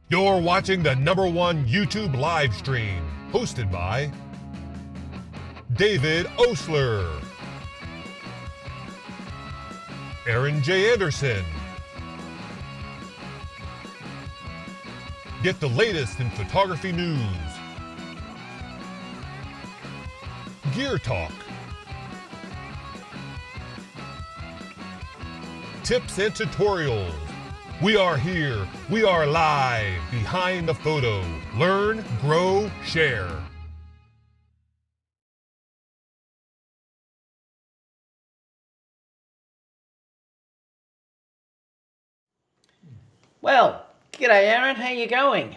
You're watching the #1 YouTube live stream, hosted by David Oastler, Aaron J. Anderson. Get the latest in photography news, gear talk, tips and tutorials. We are here. We are live behind the photo. Learn, grow, share. Well, g'day Aaron, how you going?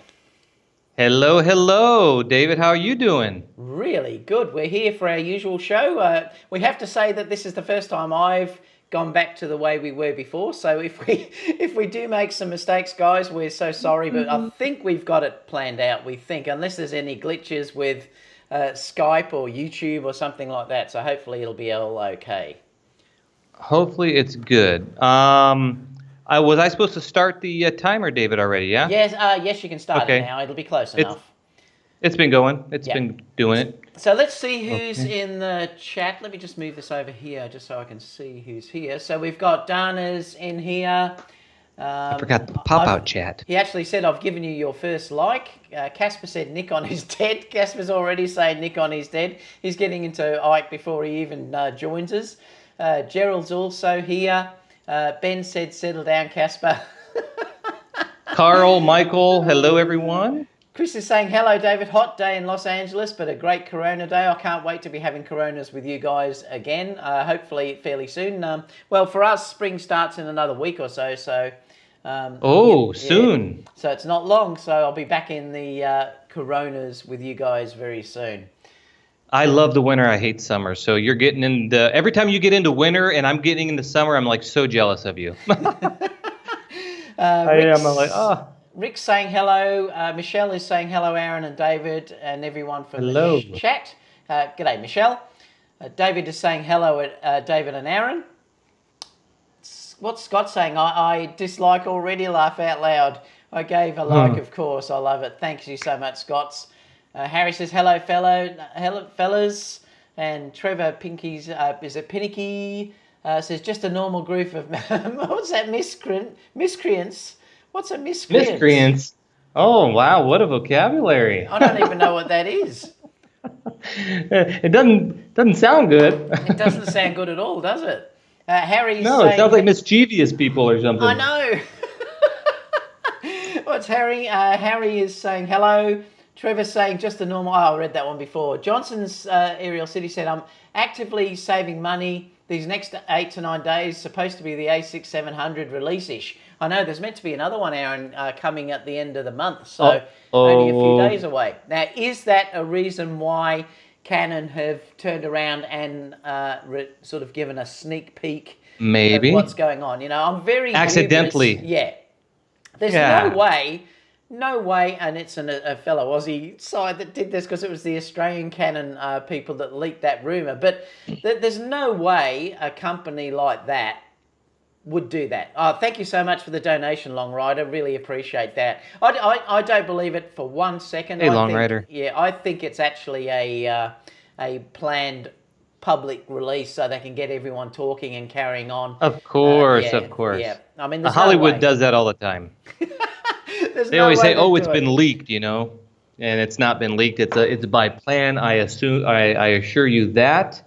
Hello, hello, David. How are you doing? Really good. We're here for our usual show. We have to say that this is the first time I've gone back to the way we were before. So if we do make some mistakes, guys, we're so sorry. But I think we've got it planned out. We think, unless there's any glitches with Skype or YouTube or something like that. So hopefully it'll be all okay. Hopefully it's good. Was I supposed to start the timer, David, already? Yeah. Yes. Yes, you can start Okay. it now. It'll be close enough. It's been going. It's Yeah. been doing it. So let's see who's Okay. in the chat. Let me just move this over here just so I can see who's here. So we've got Dana's in here. I forgot the pop-out chat. He actually said, I've given you your first like. Casper said Nikon is dead. Casper's already saying Nikon is dead. He's getting into Ike before he even joins us. Gerald's also here. Ben said, settle down, Casper. Carl, Michael, hello, everyone. Chris is saying, hello, David. Hot day in Los Angeles, but a great Corona day. I can't wait to be having Coronas with you guys again, hopefully fairly soon. Well, for us, spring starts in another week or so. So, soon. So it's not long. So I'll be back in the Coronas with you guys very soon. I love the winter. I hate summer. So you're getting into, every time you get into winter and I'm getting into summer, I'm like so jealous of you. I am. I'm like, oh. Rick's saying hello. Michelle is saying hello, Aaron and David and everyone from Hello. the chat. G'day, Michelle. David is saying hello at David and Aaron. What's Scott saying? I dislike already, laugh out loud. I gave a like, of course. I love it. Thanks you so much, Scotts. Harry says hello, fellas. And Trevor Pinky's, is it Pinicky? Says just a normal group of, what's that, miscreants? What's a miscreant? Miscreants. Oh, wow. What a vocabulary. I don't even know what that is. It doesn't sound good. It doesn't sound good at all, does it? Harry's No, saying, it sounds like mischievous people or something. I know. What's Harry? Harry is saying hello. Trevor's saying just a normal. Oh, I read that one before. Johnson's Aerial City said, I'm actively saving money these next 8 to 9 days. Supposed to be the A6700 release-ish. I know there's meant to be another one, Aaron, coming at the end of the month. So only a few days away. Now, is that a reason why Canon have turned around and sort of given a sneak peek Maybe. of what's going on? You know, I'm very accidentally. dubious. Yeah. There's no way, and it's a fellow Aussie side that did this because it was the Australian Canon people that leaked that rumour. But there's no way a company like that would do that. Thank you so much for the donation, Long Rider. Really appreciate that. I don't believe it for 1 second. Hey, Long Rider. Yeah, I think it's actually a planned public release so they can get everyone talking and carrying on. Of course, Yeah. of course. Yeah. I mean, Hollywood does that all the time. They always say, "Oh, it's been leaked," you know, and it's not been leaked. It's by plan. I assure you that.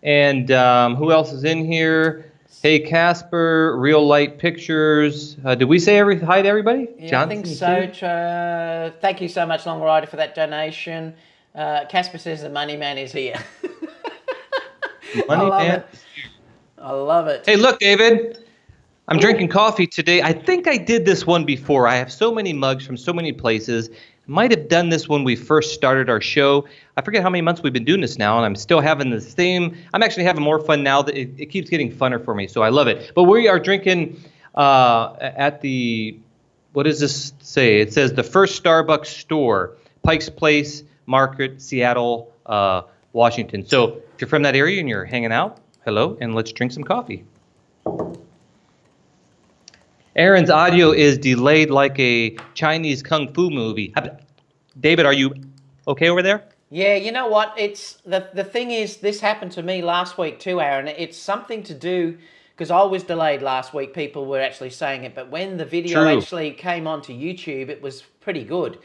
And who else is in here? Hey, Casper, Real Light Pictures. Did we say hi to everybody? Yeah, Johnson, I think so. Thank you so much, Long Rider, for that donation. Casper says the money man is here. Money man. I love it. Hey, look, David. I'm drinking coffee today. I think I did this one before. I have so many mugs from so many places. Might have done this when we first started our show. I forget how many months we've been doing this now, and I'm still having the same. I'm actually having more fun now. That it keeps getting funner for me, so I love it. But we are drinking at the, what does this say? It says the First Starbucks Store, Pikes Place Market, Seattle, Washington. So if you're from that area and you're hanging out, hello, and let's drink some coffee. Aaron's audio is delayed like a Chinese kung fu movie. David, are you okay over there? Yeah, you know what? It's the thing is, this happened to me last week too, Aaron. It's something to do because I was delayed last week. People were actually saying it, but when the video True. actually came onto YouTube, it was pretty good.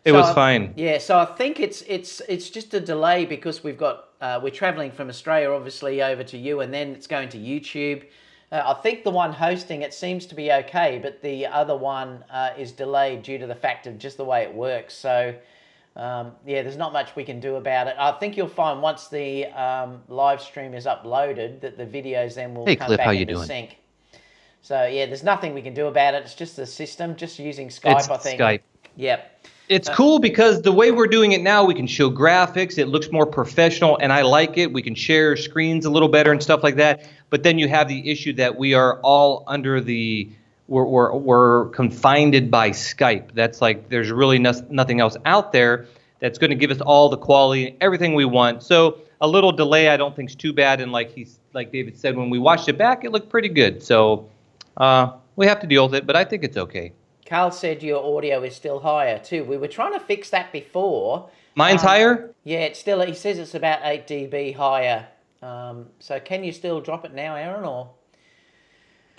It was fine. Yeah, so I think it's just a delay because we're traveling from Australia, obviously, over to you, and then it's going to YouTube. I think the one hosting it seems to be okay, but the other one is delayed due to the fact of just the way it works. So. Yeah, there's not much we can do about it. I think you'll find once the live stream is uploaded that the videos then will come Cliff, back how you into doing? sync. So yeah, there's nothing we can do about it. It's just the system, just using Skype, I think. Skype. Yep. It's cool because the way we're doing it now, we can show graphics. It looks more professional, and I like it. We can share screens a little better and stuff like that. But then you have the issue that we are all under we're confined by Skype. That's like there's really nothing else out there that's going to give us all the quality, everything we want. So a little delay, I don't think is too bad. And like David said, when we watched it back, it looked pretty good. So we have to deal with it, but I think it's okay. Carl said your audio is still higher too. We were trying to fix that before. Mine's higher? Yeah, it's still. He says it's about 8 dB higher. So can you still drop it now, Aaron, or?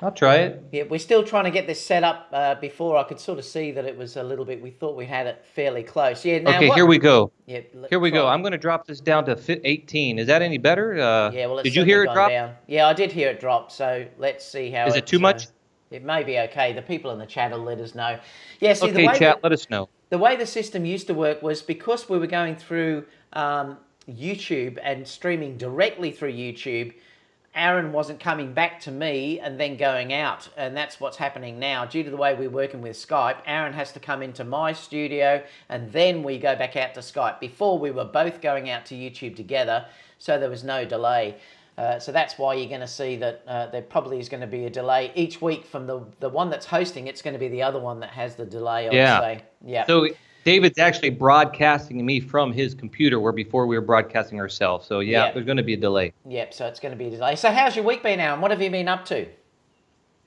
I'll try it. Yeah, we're still trying to get this set up. Before I could sort of see that it was a little bit. We thought we had it fairly close. Yeah. Now Okay, here we go. Yeah. Here we go. I'm going to drop this down to 18. Is that any better? Yeah. Well, it's did you hear it drop? Down. Yeah, I did hear it drop. So let's see how. Is it too much? It may be okay. The people in the chat will let us know. Yeah. See, okay, chat. Let us know. The way the system used to work was because we were going through YouTube and streaming directly through YouTube. Aaron wasn't coming back to me and then going out, and that's what's happening now. Due to the way we're working with Skype, Aaron has to come into my studio and then we go back out to Skype. Before, we were both going out to YouTube together, so there was no delay. So that's why you're going to see that there probably is going to be a delay each week from the one that's hosting. It's going to be the other one that has the delay, I would say. Yeah. So David's actually broadcasting me from his computer where before we were broadcasting ourselves. So yeah, there's going to be a delay. Yep, so it's going to be a delay. So how's your week been, Aaron? What have you been up to?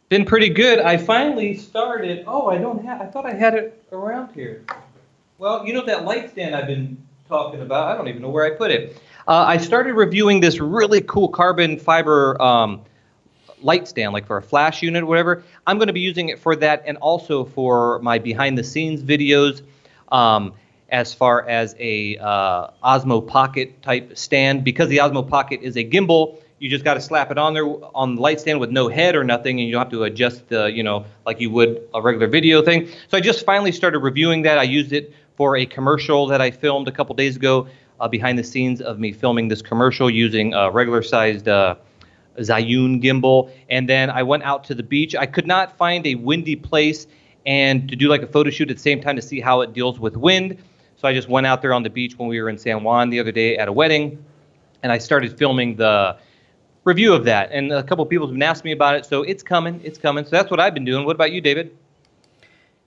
Been pretty good. I finally started. Oh, I thought I had it around here. Well, you know that light stand I've been talking about? I don't even know where I put it. I started reviewing this really cool carbon fiber light stand, like for a flash unit or whatever. I'm going to be using it for that and also for my behind the scenes videos. As far as a Osmo Pocket type stand, because the Osmo Pocket is a gimbal, you just got to slap it on there on the light stand with no head or nothing, and you don't have to adjust the, like you would a regular video thing. So I just finally started reviewing that. I used it for a commercial that I filmed a couple days ago, behind the scenes of me filming this commercial using a regular sized Zhiyun gimbal. And then I went out to the beach. I could not find a windy place and to do like a photo shoot at the same time to see how it deals with wind. So I just went out there on the beach when we were in San Juan the other day at a wedding, and I started filming the review of that. And a couple of people have been asking me about it, so it's coming. So that's what I've been doing. What about you, David?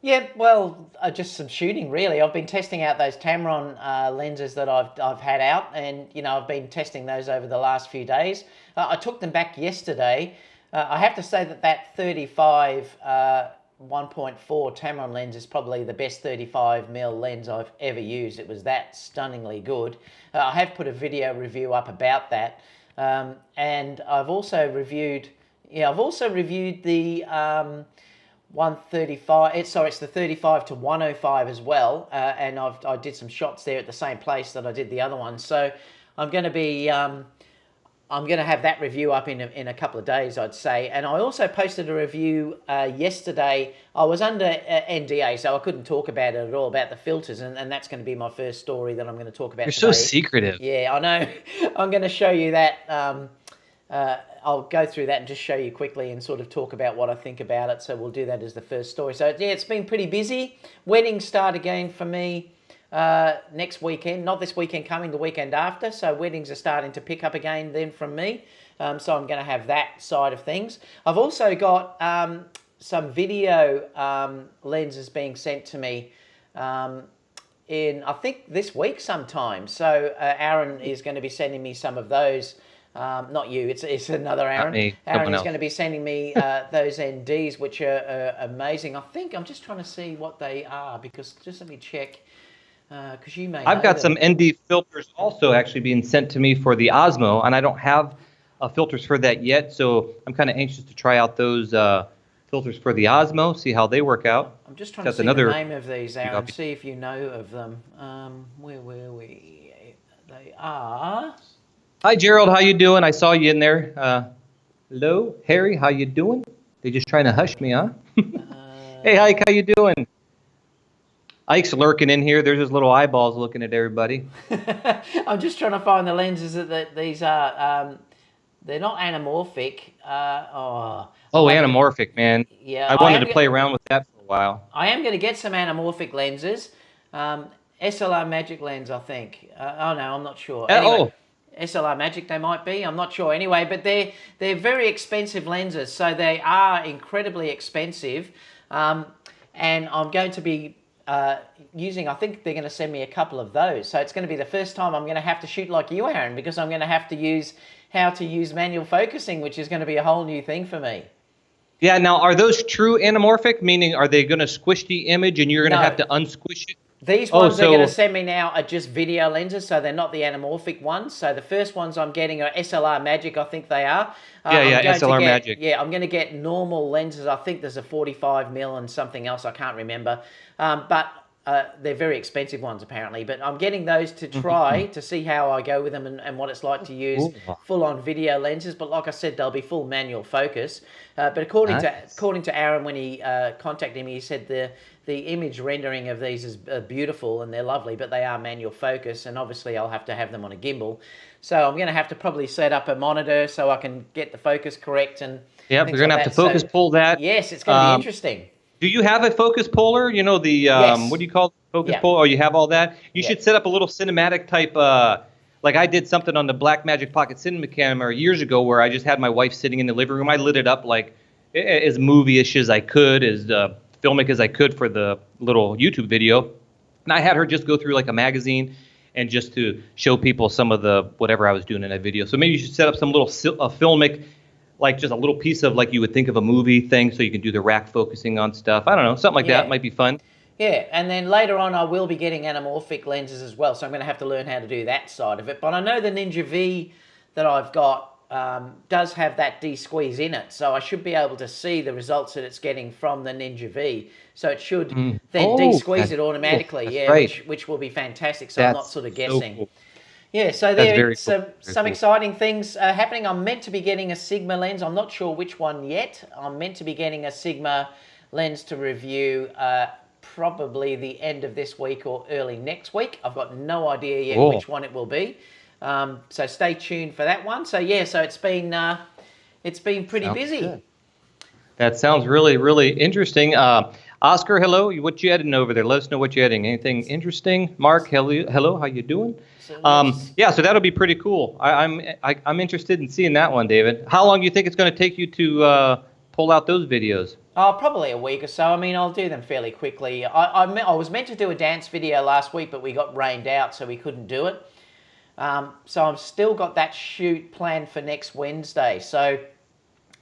Yeah, well, just some shooting, really. I've been testing out those Tamron lenses that I've had out, and, I've been testing those over the last few days. I took them back yesterday. I have to say that 35 1.4 Tamron lens is probably the best 35mm lens I've ever used. It was that stunningly good. I have put a video review up about that, and I've also reviewed the 135. It's the 35 to 105 as well, and I did some shots there at the same place that I did the other one. So I'm going to be I'm going to have that review up in a couple of days, I'd say. And I also posted a review yesterday. I was under NDA, so I couldn't talk about it at all, about the filters. And that's going to be my first story that I'm going to talk about today. You're so secretive. Yeah, I know. I'm going to show you that. I'll go through that and just show you quickly and sort of talk about what I think about it. So we'll do that as the first story. So, yeah, it's been pretty busy. Weddings start again for me next weekend, not this weekend coming, the weekend after. So weddings are starting to pick up again then from me. So I'm going to have that side of things. I've also got some video lenses being sent to me in, I think, this week sometime. So Aaron is going to be sending me some of those Not you, it's another Aaron. Not me, Aaron someone is else. going to be sending me those NDs, which are amazing. I think I'm just trying to see what they are, because just let me check, because you may I've know got them. some ND filters also actually being sent to me for the Osmo, and I don't have filters for that yet, so I'm kind of anxious to try out those filters for the Osmo, see how they work out. I'm just trying to That's see the another. name of these, Aaron, see if you know of them. Where were we? They are... Hi, Gerald. How you doing? I saw you in there. Hello, Harry. How you doing? They just trying to hush me, huh? Hey, Ike. How you doing? Ike's lurking in here. There's his little eyeballs looking at everybody. I'm just trying to find the lenses that these are. They're not anamorphic. Anamorphic, man. Yeah, I wanted to play around with that for a while. I am going to get some anamorphic lenses. SLR Magic lens, I think. Oh no, I'm not sure. Anyway, SLR Magic they might be. I'm not sure. Anyway, but they're very expensive lenses, so they are incredibly expensive. And I'm going to be using. I think they're going to send me a couple of those. So it's going to be the first time I'm going to have to shoot like you, Aaron, because I'm going to have to use how to use manual focusing, which is going to be a whole new thing for me. Yeah, now are those true anamorphic? Meaning, are they going to squish the image and you're going to have to unsquish it? These ones they're going to send me now are just video lenses, so they're not the anamorphic ones. So the first ones I'm getting are SLR Magic, I think they are. SLR Magic. Yeah, I'm going to get normal lenses. I think there's a 45mm and something else, I can't remember. But they're very expensive ones apparently. But I'm getting those to try to see how I go with them and what it's like to use full-on video lenses. But like I said, they'll be full manual focus. But according to Aaron, when he contacted me, he said the image rendering of these is beautiful and they're lovely, but they are manual focus, and obviously I'll have to have them on a gimbal. So I'm going to have to probably set up a monitor so I can get the focus correct. And yep, you're going to have to focus pull that. Yes, it's going to be interesting. Do you have a focus puller? You know, the yes. What do you call it? Focus puller? Oh, you have all that? You should set up a little cinematic type, like I did something on the Blackmagic Pocket Cinema Camera years ago where I just had my wife sitting in the living room. I lit it up like as movie-ish as I could, as filmic as I could for the little YouTube video. And I had her just go through like a magazine and just to show people some of the whatever I was doing in that video. So maybe you should set up some little filmic, like just a little piece of like you would think of a movie thing, so you can do the rack focusing on stuff. I don't know, something like that might be fun. Yeah, and then later on I will be getting anamorphic lenses as well, so I'm going to have to learn how to do that side of it. But I know the Ninja V that I've got does have that D-squeeze in it, so I should be able to see the results that it's getting from the Ninja V. So it should then D-squeeze it automatically, which will be fantastic, so I'm not sort of guessing. So cool. Yeah, so there's some exciting things happening. I'm meant to be getting a Sigma lens. I'm not sure which one yet. I'm meant to be getting a Sigma lens to review probably the end of this week or early next week. I've got no idea yet which one it will be. So stay tuned for that one. So yeah, so it's been pretty busy. Good. That sounds really, really interesting. Oscar, hello. What you editing over there? Let us know what you're editing. Anything interesting? Mark, hello. How you doing? Yeah, so that'll be pretty cool. I'm interested in seeing that one, David. How long do you think it's going to take you to pull out those videos? Probably a week or so. I mean, I'll do them fairly quickly. I was meant to do a dance video last week, but we got rained out, so we couldn't do it. So I've still got that shoot planned for next Wednesday. So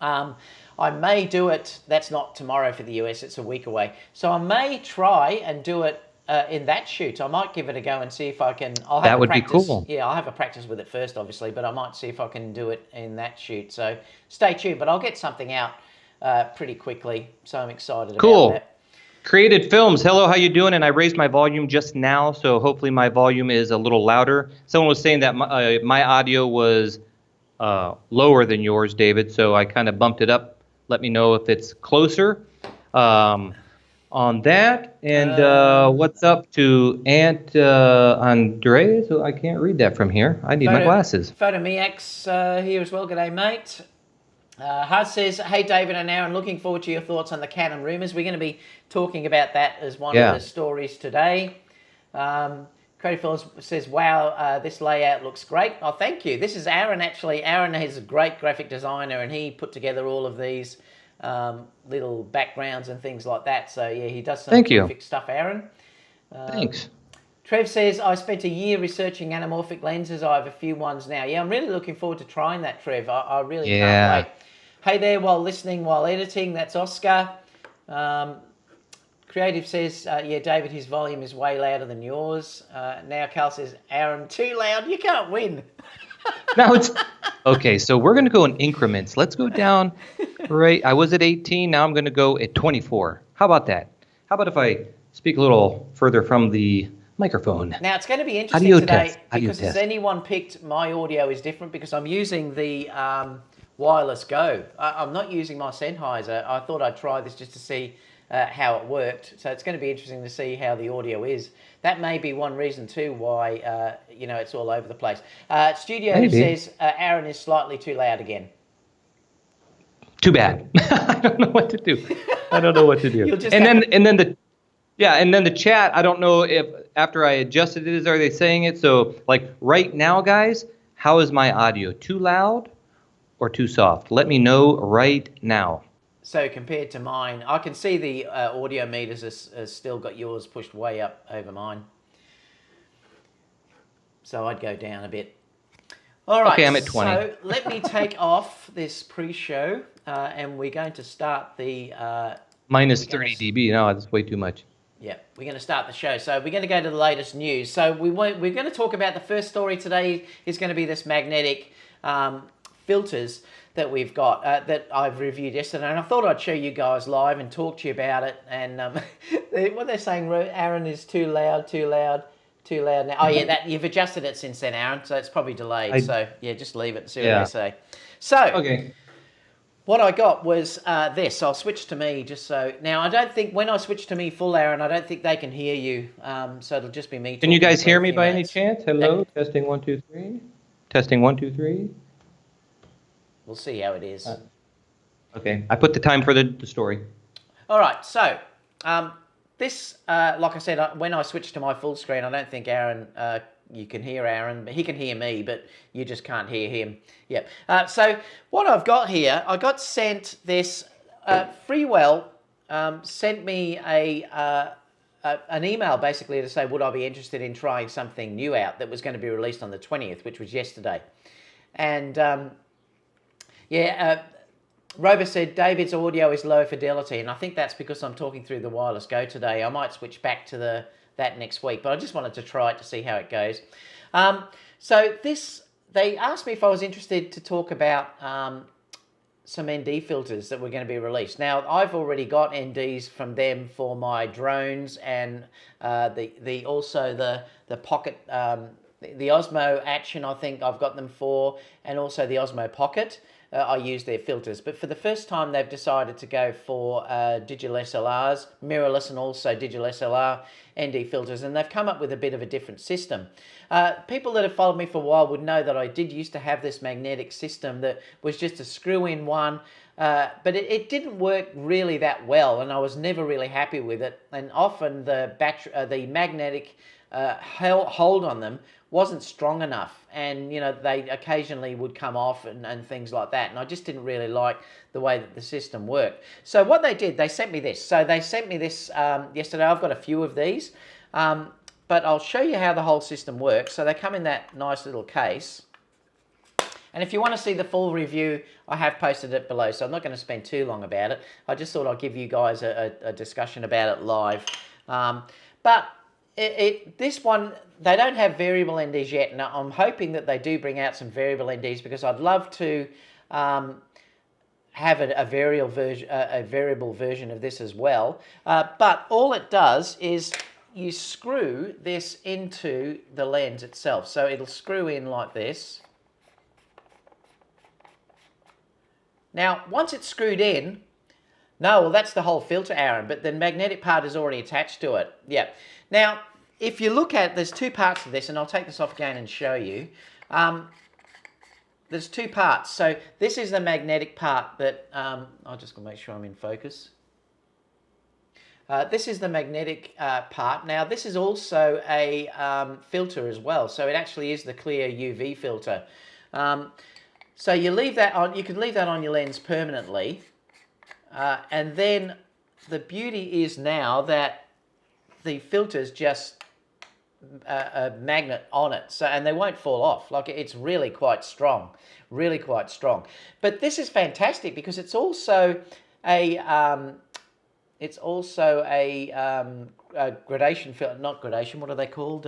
I may do it. That's not tomorrow for the US. It's a week away. So I may try and do it in that shoot. I might give it a go and see if I can. That would be cool. Yeah, I'll have a practice with it first, obviously, but I might see if I can do it in that shoot. So stay tuned. But I'll get something out pretty quickly. So I'm excited about that. Created Films, hello, how you doing? And I raised my volume just now, so hopefully my volume is a little louder. Someone was saying that my audio was lower than yours, David, so I kind of bumped it up. Let me know if it's closer on that. And what's up to Aunt Andreas? I can't read that from here. I need my glasses. Photomiax here as well. G'day, mate. Hart says, hey, David and Aaron, looking forward to your thoughts on the Canon rumors. We're going to be talking about that as one of the stories today. Credit Phillips says, wow, this layout looks great. Oh, thank you. This is Aaron, actually. Aaron is a great graphic designer, and he put together all of these little backgrounds and things like that. So, yeah, he does some terrific stuff, Aaron. Thanks. Trev says, I spent a year researching anamorphic lenses. I have a few ones now. Yeah, I'm really looking forward to trying that, Trev. I really can't wait. Hey there, while listening, while editing, that's Oscar. Creative says, yeah, David, his volume is way louder than yours. Now Cal says, Aaron, too loud. You can't win. No, it's... Okay, so we're going to go in increments. Let's go down. Right, I was at 18. Now I'm going to go at 24. How about that? How about if I speak a little further from the microphone? Now, it's going to be interesting today because as anyone picked, my audio is different because I'm using the wireless Go. I'm not using my Sennheiser. I thought I'd try this just to see how it worked. So it's going to be interesting to see how the audio is. That may be one reason too why it's all over the place. Studio says Aaron is slightly too loud again. Too bad. I don't know what to do. And then the chat. I don't know if after I adjusted it, are they saying it? So like right now, guys, how is my audio? Too loud or too soft? Let me know right now. So compared to mine, I can see the audio meters has still got yours pushed way up over mine. So I'd go down a bit. All right. Okay, I'm at 20. So let me take off this pre-show, and we're going to start the... Minus 30 dB. No, that's way too much. Yeah, we're going to start the show. So we're going to go to the latest news. So we're going to talk about the first story today is going to be this magnetic filters that we've got that I've reviewed yesterday, and I thought I'd show you guys live and talk to you about it. And what they're saying, Aaron is too loud now. Oh yeah, that you've adjusted it since then, Aaron. So it's probably delayed. So yeah, just leave it and see what they say. So okay. What I got was this. I'll switch to me just so... Now, I don't think... When I switch to me full, Aaron, I don't think they can hear you. So it'll just be me talking. Can you guys hear me by any chance? Hello? Testing 1, 2, 3. Testing 1, 2, 3. We'll see how it is. Okay. I put the time for the story. All right. So, this... like I said, when I switch to my full screen, I don't think Aaron... you can hear Aaron, but he can hear me, but you just can't hear him. Yep. So what I've got here, I got sent this. Freewell sent me an email basically to say would I be interested in trying something new out that was going to be released on the 20th, which was yesterday. And Rober said David's audio is low fidelity, and I think that's because I'm talking through the wireless Go today. I might switch back to that next week, but I just wanted to try it to see how it goes. So they asked me if I was interested to talk about some ND filters that were going to be released. Now, I've already got NDs from them for my drones and also the Pocket, the Osmo Action, I think I've got them for, and also the Osmo Pocket. I use their filters, but for the first time they've decided to go for digital SLRs, mirrorless and also digital SLR ND filters, and they've come up with a bit of a different system. People that have followed me for a while would know that I did used to have this magnetic system that was just a screw-in one, but it didn't work really that well, and I was never really happy with it, and often the magnetic hold on them wasn't strong enough, and they occasionally would come off and things like that, and I just didn't really like the way that the system worked. So what they did, they sent me this. So they sent me this yesterday. I've got a few of these, but I'll show you how the whole system works. So they come in that nice little case, and if you want to see the full review, I have posted it below, so I'm not going to spend too long about it. I just thought I'd give you guys a discussion about it live. But this one, they don't have variable NDs yet, and I'm hoping that they do bring out some variable NDs because I'd love to have a variable version of this as well. But all it does is you screw this into the lens itself. So it'll screw in like this. Now, once it's screwed in, no, well, that's the whole filter, Aaron, but the magnetic part is already attached to it. Yeah. Now, if you look at, there's two parts to this, and I'll take this off again and show you. There's two parts. So this is the magnetic part that, I'll just make sure I'm in focus. This is the magnetic part. Now, this is also a filter as well. So it actually is the clear UV filter. So you leave that on, you can leave that on your lens permanently. And then the beauty is now that the filters just a magnet on it, so and they won't fall off. Like, it's really quite strong, really quite strong. But this is fantastic because it's also a gradation filter, not gradation. What are they called?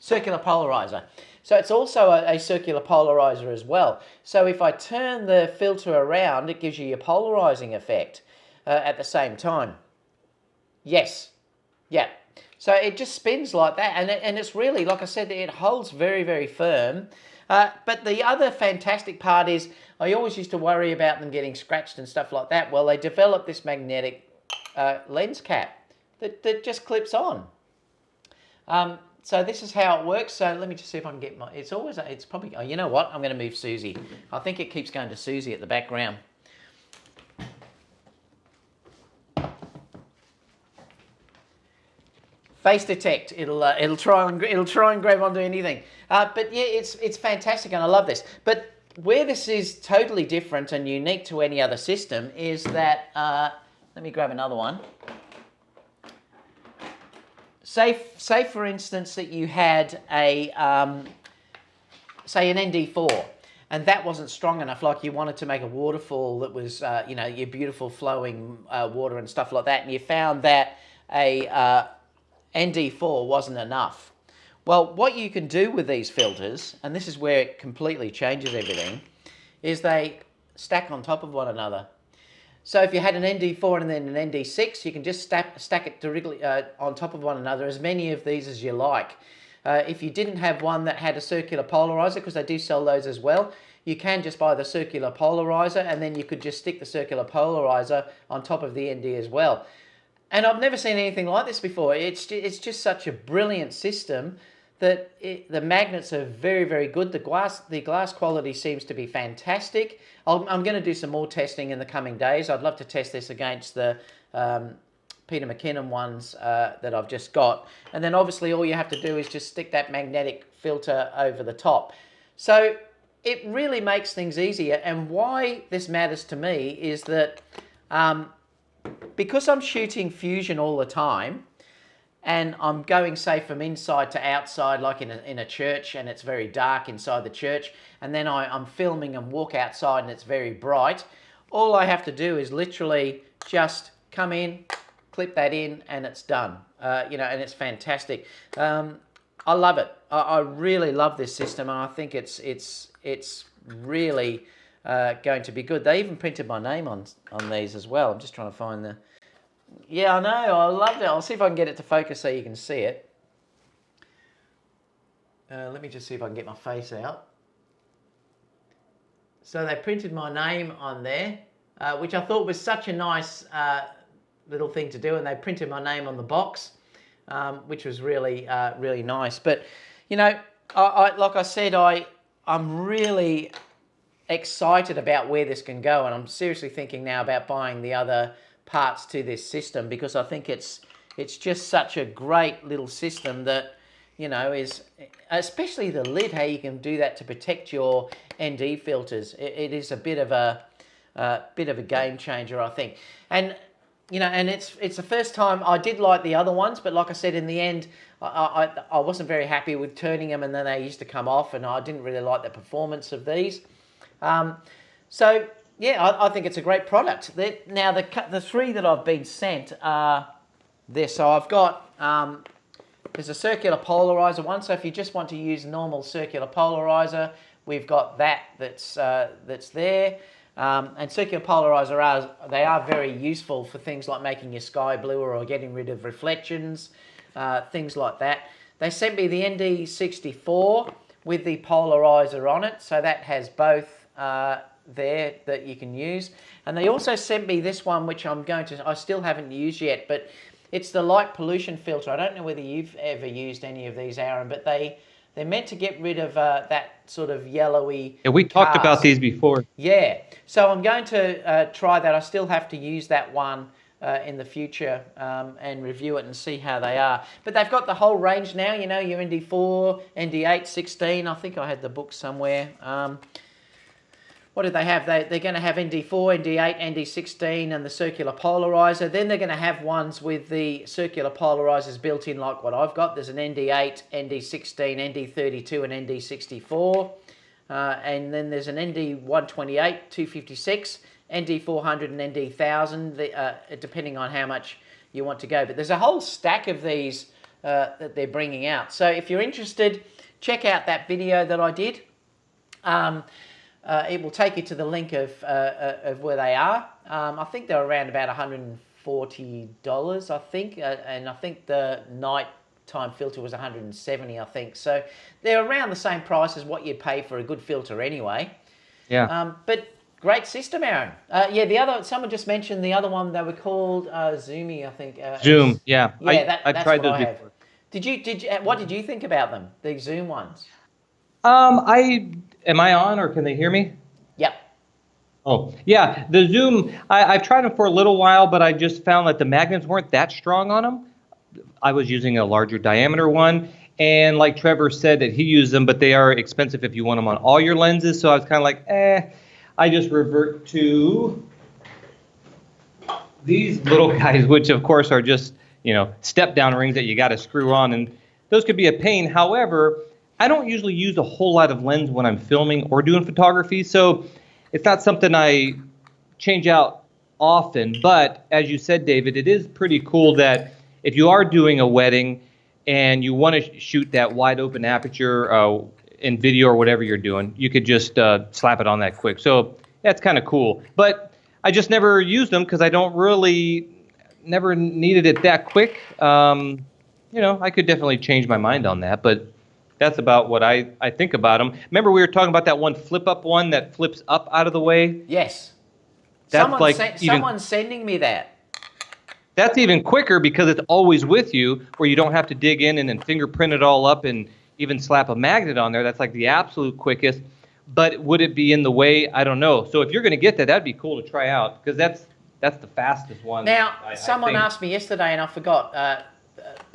Circular polarizer. So it's also a circular polarizer as well. So if I turn the filter around, it gives you your polarizing effect at the same time. Yes. Yeah. So it just spins like that, and it's really, like I said, it holds very, very firm. But the other fantastic part is I always used to worry about them getting scratched and stuff like that. Well, they developed this magnetic lens cap that just clips on. So this is how it works. So let me just see if I can get my, it's probably, oh, you know what? I'm going to move Susie. I think it keeps going to Susie at the background. Face detect. It'll try and grab onto anything. But yeah, it's fantastic, and I love this. But where this is totally different and unique to any other system is that let me grab another one. Say for instance that you had a say an ND4, and that wasn't strong enough. Like, you wanted to make a waterfall that was you know, your beautiful flowing water and stuff like that, and you found that a ND4 wasn't enough. Well, what you can do with these filters, and this is where it completely changes everything, is they stack on top of one another. So if you had an ND4 and then an ND6, you can just stack it directly on top of one another, as many of these as you like. If you didn't have one that had a circular polarizer, because they do sell those as well, you can just buy the circular polarizer, and then you could just stick the circular polarizer on top of the ND as well. And I've never seen anything like this before. It's just such a brilliant system that the magnets are very, very good. The glass quality seems to be fantastic. I'm going to do some more testing in the coming days. I'd love to test this against the Peter McKinnon ones that I've just got. And then obviously all you have to do is just stick that magnetic filter over the top. So it really makes things easier. And why this matters to me is that because I'm shooting fusion all the time, and I'm going, say, from inside to outside, like in a church, and it's very dark inside the church, and then I'm filming and walk outside and it's very bright, all I have to do is literally just come in, clip that in, and it's done. You know, and it's fantastic. I love it. I really love this system, and I think it's really going to be good. They even printed my name on these as well. I'm just trying to find the... Yeah, I know. I loved it. I'll see if I can get it to focus so you can see it. Let me just see if I can get my face out. So they printed my name on there, which I thought was such a nice little thing to do, and they printed my name on the box, which was really, really nice. But, you know, like I said, I'm really excited about where this can go, and I'm seriously thinking now about buying the other parts to this system, because I think it's just such a great little system that, you know, is, especially the lid, how you can do that to protect your ND filters. It is a bit of a game changer, I think. And you know, and it's the first time. I did like the other ones, but like I said, in the end, I wasn't very happy with turning them, and then they used to come off, and I didn't really like the performance of these. So yeah, I think it's a great product. Now the three that I've been sent are this. So I've got there's a circular polarizer one. So if you just want to use normal circular polarizer, we've got that's there. And circular polarizer they are very useful for things like making your sky bluer or getting rid of reflections, things like that. They sent me the ND64 with the polarizer on it, so that has both there that you can use. And they also sent me this one, which I still haven't used yet, but it's the light pollution filter. I don't know whether you've ever used any of these, Aaron, but they're meant to get rid of that sort of yellowy Yeah, we talked cast. about these before. Yeah, so I'm going to try that. I still have to use that one in the future and review it and see how they are. But they've got the whole range now, you know, your ND4, ND8, 16. I think I had the book somewhere. what do they have? They're going to have ND4, ND8, ND16 and the circular polarizer. Then they're going to have ones with the circular polarizers built in like what I've got. There's an ND8, ND16, ND32 and ND64. And then there's an ND128, 256, ND400 and ND1000, depending on how much you want to go. But there's a whole stack of these that they're bringing out. So if you're interested, check out that video that I did. It will take you to the link of where they are. I think they're around about $140, I think, and I think the nighttime filter was $170, I think. So they're around the same price as what you'd pay for a good filter anyway. Yeah. But great system, Aaron. Yeah, the other, someone just mentioned the other one. They were called Zoomy, I think. Zoom. Yeah. Yeah, I've tried those before. What did you think about them? The Zoom ones. Am I on, or can they hear me? Yep. Oh, yeah. The Zoom, I've tried them for a little while, but I just found that the magnets weren't that strong on them. I was using a larger diameter one, and like Trevor said that he used them, but they are expensive if you want them on all your lenses. So I was kind of like, I just revert to these little guys, which of course are just, step down rings that you got to screw on, and those could be a pain. However, I don't usually use a whole lot of lens when I'm filming or doing photography, so it's not something I change out often. But as you said, David, it is pretty cool that if you are doing a wedding and you want to shoot that wide open aperture in video or whatever you're doing, you could just slap it on that quick. So that's kind of cool. But I just never used them because I never needed it that quick. I could definitely change my mind on that, but that's about what I think about them. Remember we were talking about that one flip-up one that flips up out of the way? Yes. That's someone's sending me that. That's even quicker because it's always with you, where you don't have to dig in and then fingerprint it all up and even slap a magnet on there. That's like the absolute quickest. But would it be in the way? I don't know. So if you're going to get that, that'd be cool to try out because that's the fastest one. Now, someone asked me yesterday, and I forgot.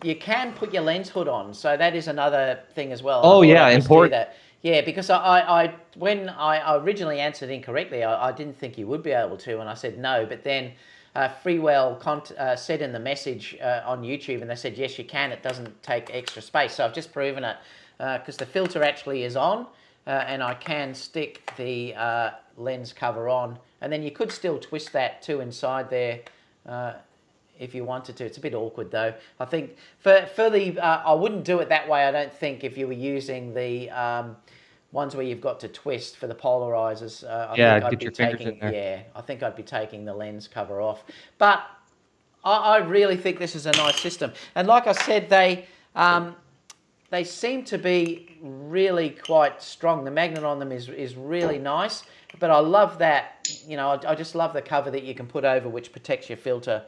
You can put your lens hood on, so that is another thing as well. Oh yeah, important. Yeah, because when I originally answered incorrectly, I didn't think you would be able to, and I said no. But then Freewell said in the message on YouTube, and they said yes, you can. It doesn't take extra space, so I've just proven it because the filter actually is on, and I can stick the lens cover on, and then you could still twist that too inside there. If you wanted to. It's a bit awkward though. I think for the I wouldn't do it that way. I don't think if you were using the ones where you've got to twist for the polarizers. I think I'd be taking the lens cover off. But I really think this is a nice system. And like I said, they seem to be really quite strong. The magnet on them is really nice. But I love that. I just love the cover that you can put over, which protects your filter.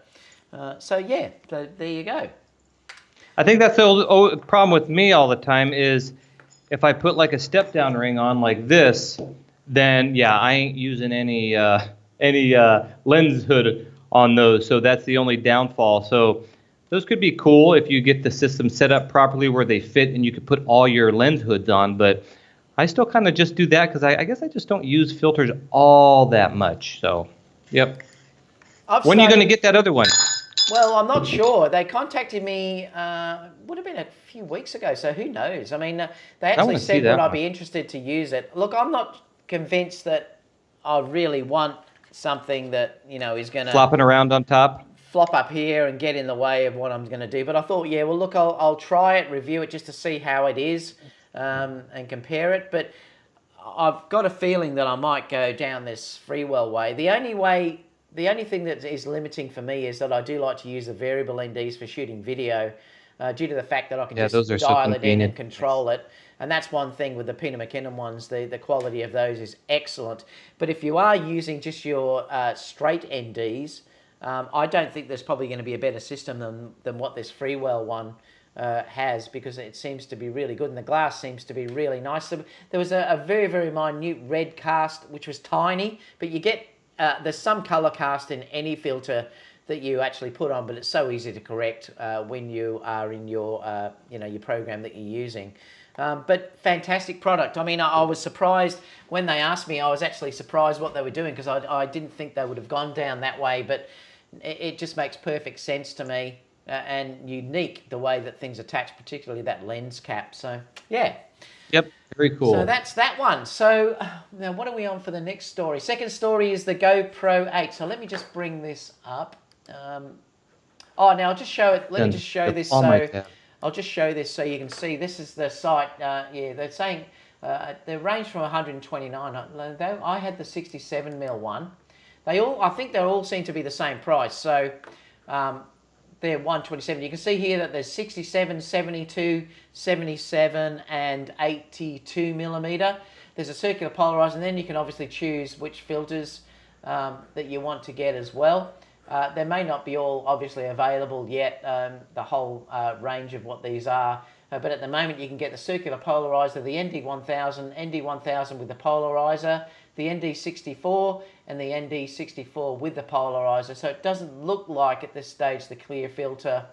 So there you go. I think that's the old problem with me all the time is if I put like a step down ring on like this, then I ain't using any lens hood on those. So that's the only downfall. So those could be cool if you get the system set up properly where they fit and you could put all your lens hoods on. But I still kind of just do that because I guess I just don't use filters all that much. So, yep. When are you going to get that other one? Well, I'm not sure. They contacted me, would have been a few weeks ago, so who knows? I mean, they actually said would I be interested to use it. Look, I'm not convinced that I really want something that, is going to... Flopping around on top? Flop up here and get in the way of what I'm going to do. But I thought, look, I'll try it, review it just to see how it is and compare it. But I've got a feeling that I might go down this Freewell way. The only thing that is limiting for me is that I do like to use the variable NDs for shooting video due to the fact that I can just dial it in and control it. And that's one thing with the Peter McKinnon ones, the quality of those is excellent. But if you are using just your straight NDs, I don't think there's probably going to be a better system than what this Freewell one has, because it seems to be really good and the glass seems to be really nice. So there was a very, very minute red cast, which was tiny, but you get... there's some color cast in any filter that you actually put on, but it's so easy to correct when you are in your your program that you're using. But fantastic product. I mean, I was surprised when they asked me. I was actually surprised what they were doing because I didn't think they would have gone down that way. But it just makes perfect sense to me and unique the way that things attach, particularly that lens cap. So, yeah. Yep, very cool. So that's that one. So now what are we on for the next story? Second story is the GoPro 8. So let me just bring this up. Now I'll just show it. Let me just show this. I'll just show this so you can see. This is the site. Yeah, they're saying they range from 129. I had the 67mm one. I think they all seem to be the same price. So they're 127. You can see here that there's 67, 72, 77, and 82mm. There's a circular polarizer, and then you can obviously choose which filters that you want to get as well. They may not be all obviously available yet, the whole range of what these are, but at the moment you can get the circular polarizer, the ND1000 with the polarizer, the ND64 and the ND64 with the polarizer. So it doesn't look like at this stage the clear filter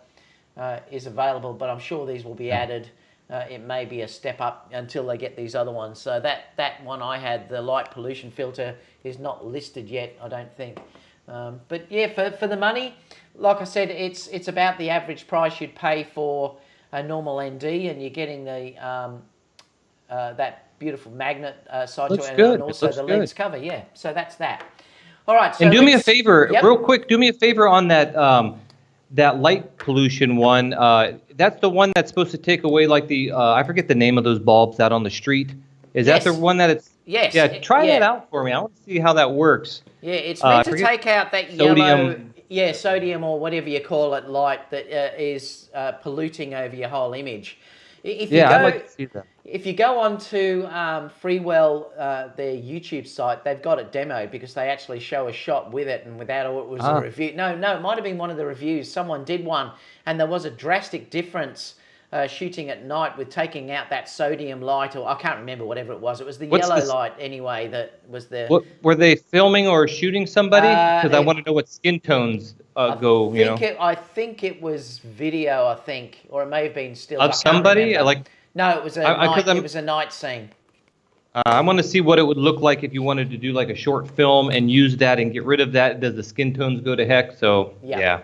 is available, but I'm sure these will be added. It may be a step up until they get these other ones. So that one I had, the light pollution filter, is not listed yet, I don't think. But yeah, for the money, like I said, it's about the average price you'd pay for a normal ND, and you're getting the that beautiful magnet side to it, and also the lens cover. Yeah, so that's that. All right. So and do me a favor, real quick. Do me a favor on that that light pollution one. That's the one that's supposed to take away like the I forget the name of those bulbs out on the street. Is that the one that it's? Yes. Yeah. Try that out for me. I want to see how that works. Yeah, it's meant to take out that sodium. Yellow, sodium or whatever you call it, light that is polluting over your whole image. I'd like to see that. If you go onto Freewell, their YouTube site, they've got it demoed because they actually show a shot with it and without it was a review. No, it might have been one of the reviews. Someone did one, and there was a drastic difference shooting at night with taking out that sodium light, or I can't remember whatever it was. It was the yellow light anyway that was the... What, were they filming or shooting somebody? Because I want to know what skin tones go, you know. I think it was video, or it may have been still. Of somebody? No, it was it was a night scene. I want to see what it would look like if you wanted to do like a short film and use that and get rid of that. Does the skin tones go to heck? So, yeah.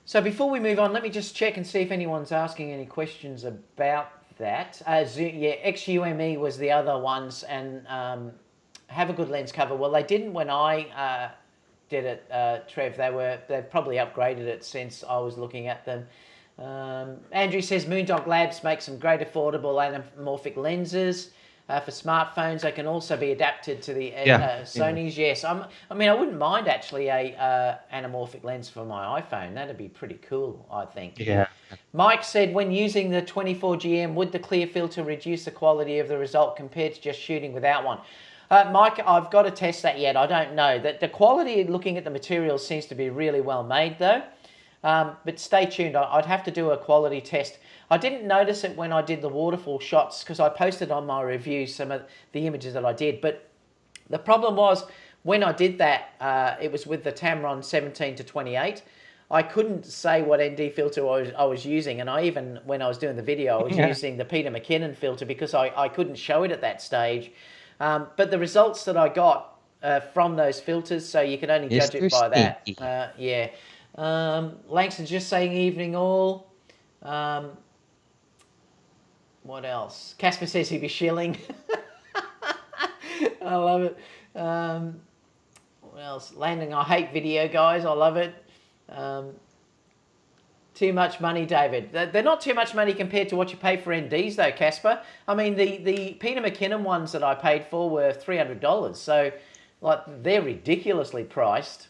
So before we move on, let me just check and see if anyone's asking any questions about that. XUME was the other ones, and have a good lens cover. Well, they didn't when I did it, Trev. They've probably upgraded it since I was looking at them. Andrew says Moondog Labs makes some great affordable anamorphic lenses for smartphones. They can also be adapted to the Sony's. Yes, I mean I wouldn't mind actually a anamorphic lens for my iPhone. That'd be pretty cool, I think. Yeah. Mike said, when using the 24GM, would the clear filter reduce the quality of the result compared to just shooting without one? Mike, I've got to test that yet. I don't know. The quality, looking at the materials, seems to be really well made though. But stay tuned. I'd have to do a quality test. I didn't notice it when I did the waterfall shots because I posted on my review some of the images that I did. But the problem was when I did that, it was with the Tamron 17 to 28. I couldn't say what ND filter I was using, and when I was doing the video, I was using the Peter McKinnon filter because I couldn't show it at that stage. But the results that I got from those filters, so you can only judge it by that. Langston's just saying evening all. What else? Casper says he'd be shilling. I love it. What else? Landon, I hate video, guys. I love it. Too much money, David. They're not too much money compared to what you pay for NDs, though, Casper. I mean, the Peter McKinnon ones that I paid for were $300. So, they're ridiculously priced.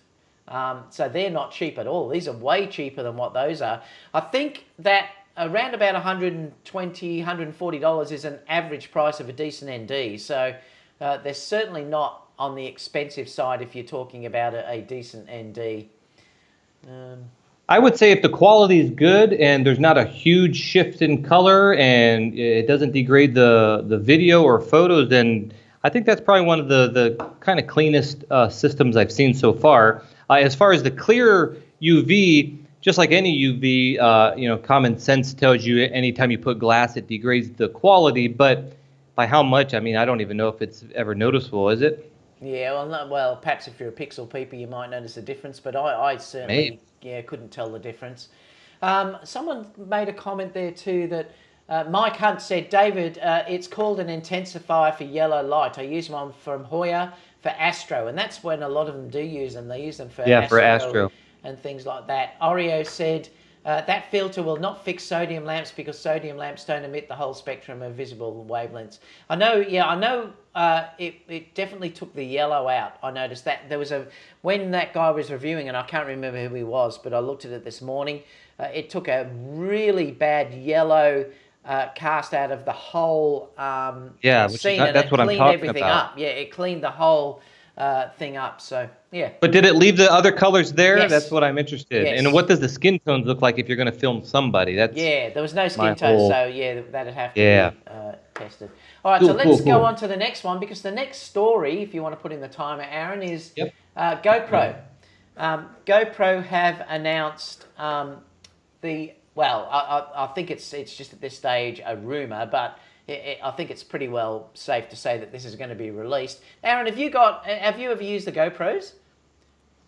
So they're not cheap at all. These are way cheaper than what those are. I think that around about $120, $140 is an average price of a decent ND. So they're certainly not on the expensive side if you're talking about a decent ND. I would say if the quality is good and there's not a huge shift in color and it doesn't degrade the video or photos, then I think that's probably one of the kind of cleanest systems I've seen so far. As far as the clear UV, just like any UV, common sense tells you anytime you put glass, it degrades the quality. But by how much? I mean, I don't even know if it's ever noticeable, is it? Yeah, well, perhaps if you're a pixel peeper, you might notice a difference, but I certainly couldn't tell the difference. Someone made a comment there too that Mike Hunt said, David, it's called an intensifier for yellow light. I use one from Hoya for Astro, and that's when a lot of them do use them. They use them for Astro and things like that. Oreo said, that filter will not fix sodium lamps because sodium lamps don't emit the whole spectrum of visible wavelengths. I know it definitely took the yellow out. I noticed that there was when that guy was reviewing, and I can't remember who he was, but I looked at it this morning. It took a really bad yellow cast out of the whole scene, and that's it what I'm cleaned talking everything about. up. Yeah, it cleaned the whole thing up. So yeah. But did it leave the other colors there? Yes. That's what I'm interested in. Yes. And what does the skin tones look like if you're going to film somebody? There was no skin tone, so yeah, that'd have to be tested. All right, Cool, so let's cool. go on to the next one, because the next story, if you want to put in the timer, Aaron, is GoPro. GoPro have announced I think it's just at this stage a rumor, but I think it's pretty well safe to say that this is going to be released. Aaron, have you ever used the GoPros?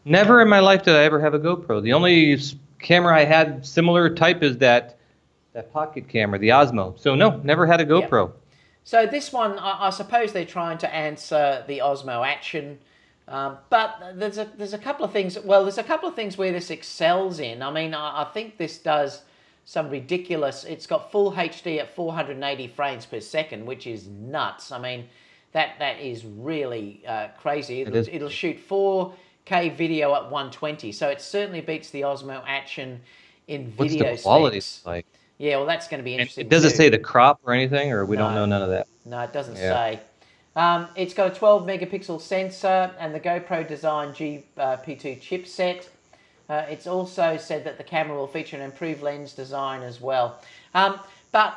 Never in my life did I ever have a GoPro. The only camera I had similar type is that pocket camera, the Osmo. So no, never had a GoPro. Yep. So this one, I suppose they're trying to answer the Osmo Action, but there's a couple of things. Well, there's a couple of things where this excels in. I mean, I think this does some ridiculous. It's got full HD at 480 frames per second, which is nuts. I mean, that is really crazy. It'll shoot 4K video at 120, so it certainly beats the Osmo Action in video What's the quality specs. like? Yeah, well, that's going to be interesting. Does it say the crop or anything, or we don't know none of that? No, it doesn't say. It's got a 12 megapixel sensor and the GoPro Design GP2 chipset. It's also said that the camera will feature an improved lens design as well. But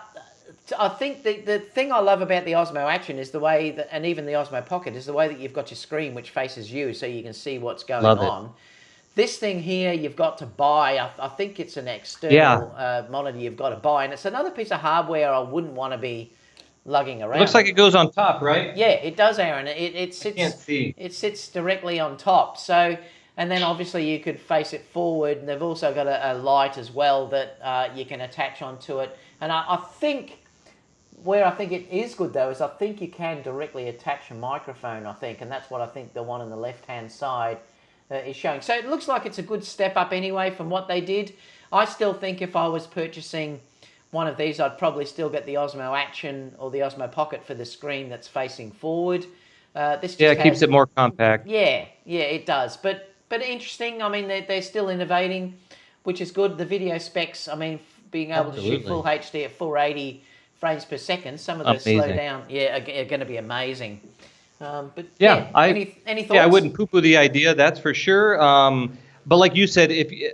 I think the thing I love about the Osmo Action is the way that, and even the Osmo Pocket, is the way that you've got your screen which faces you, so you can see what's going on. This thing here, you've got to buy. I think it's an external monitor you've got to buy, and it's another piece of hardware I wouldn't want to be lugging around. It looks like it goes on top, right? Yeah, it does, Aaron. It sits. I can't see. It sits directly on top. So, and then obviously you could face it forward, and they've also got a light as well that you can attach onto it. And I think where I think it is good though is I think you can directly attach a microphone. I think, and that's what I think the one on the left-hand side is showing. So it looks like it's a good step up anyway from what they did. I still think if I was purchasing one of these, I'd probably still get the Osmo Action or the Osmo Pocket for the screen that's facing forward. This just it keeps it more compact. Yeah, it does. But interesting. I mean, they're still innovating, which is good. The video specs, I mean, being able to shoot full HD at 480 frames per second, some of those slow down, are going to be amazing. But any thoughts? Yeah, I wouldn't poo-poo the idea, that's for sure. But like you said,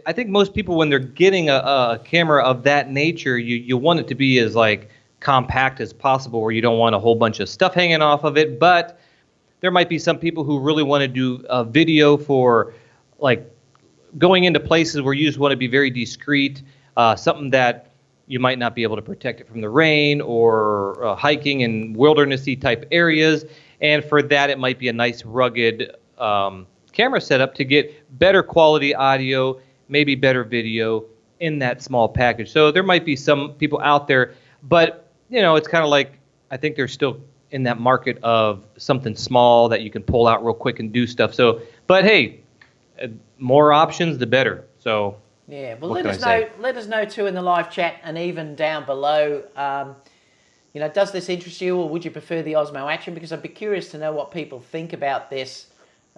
I think most people, when they're getting a camera of that nature, you want it to be as like compact as possible, where you don't want a whole bunch of stuff hanging off of it. But there might be some people who really want to do a video for like going into places where you just want to be very discreet, something that you might not be able to protect it from the rain, or hiking in wildernessy type areas. And for that, it might be a nice rugged camera setup to get better quality audio, maybe better video in that small package. So there might be some people out there, but it's kind of like, I think they're still in that market of something small that you can pull out real quick and do stuff. So, but hey, more options, the better. So yeah, well, let us know too in the live chat, and even down below. Does this interest you, or would you prefer the Osmo Action? Because I'd be curious to know what people think about this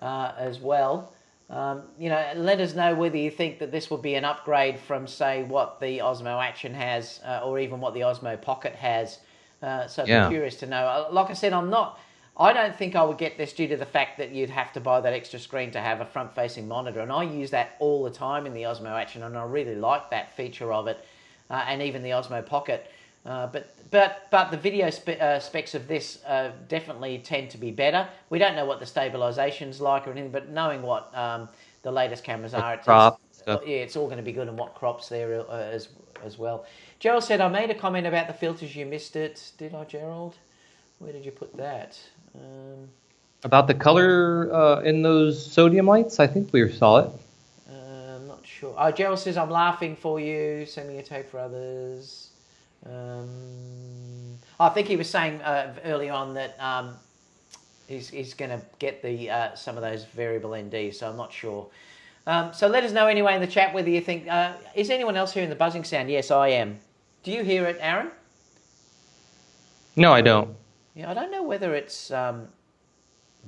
as well. Let us know whether you think that this will be an upgrade from, say, what the Osmo Action has, or even what the Osmo Pocket has. So I'd be curious to know. Like I said, I don't think I would get this due to the fact that you'd have to buy that extra screen to have a front-facing monitor, and I use that all the time in the Osmo Action, and I really like that feature of it, and even the Osmo Pocket. But the video specs of this definitely tend to be better. We don't know what the stabilization's like or anything, but knowing what the latest cameras are, stuff. Yeah, it's all going to be good, and what crops there as well. Gerald said, I made a comment about the filters. You missed it. Did I, Gerald? Where did you put that? About the color in those sodium lights, I think we saw it. I'm not sure. Oh, Gerald says, I'm laughing for you. Send me a tape for others. I think he was saying early on that he's going to get the some of those variable NDs, so I'm not sure. So let us know anyway in the chat whether you think... is anyone else hearing the buzzing sound? Yes, I am. Do you hear it, Aaron? No, I don't. Yeah, I don't know whether it's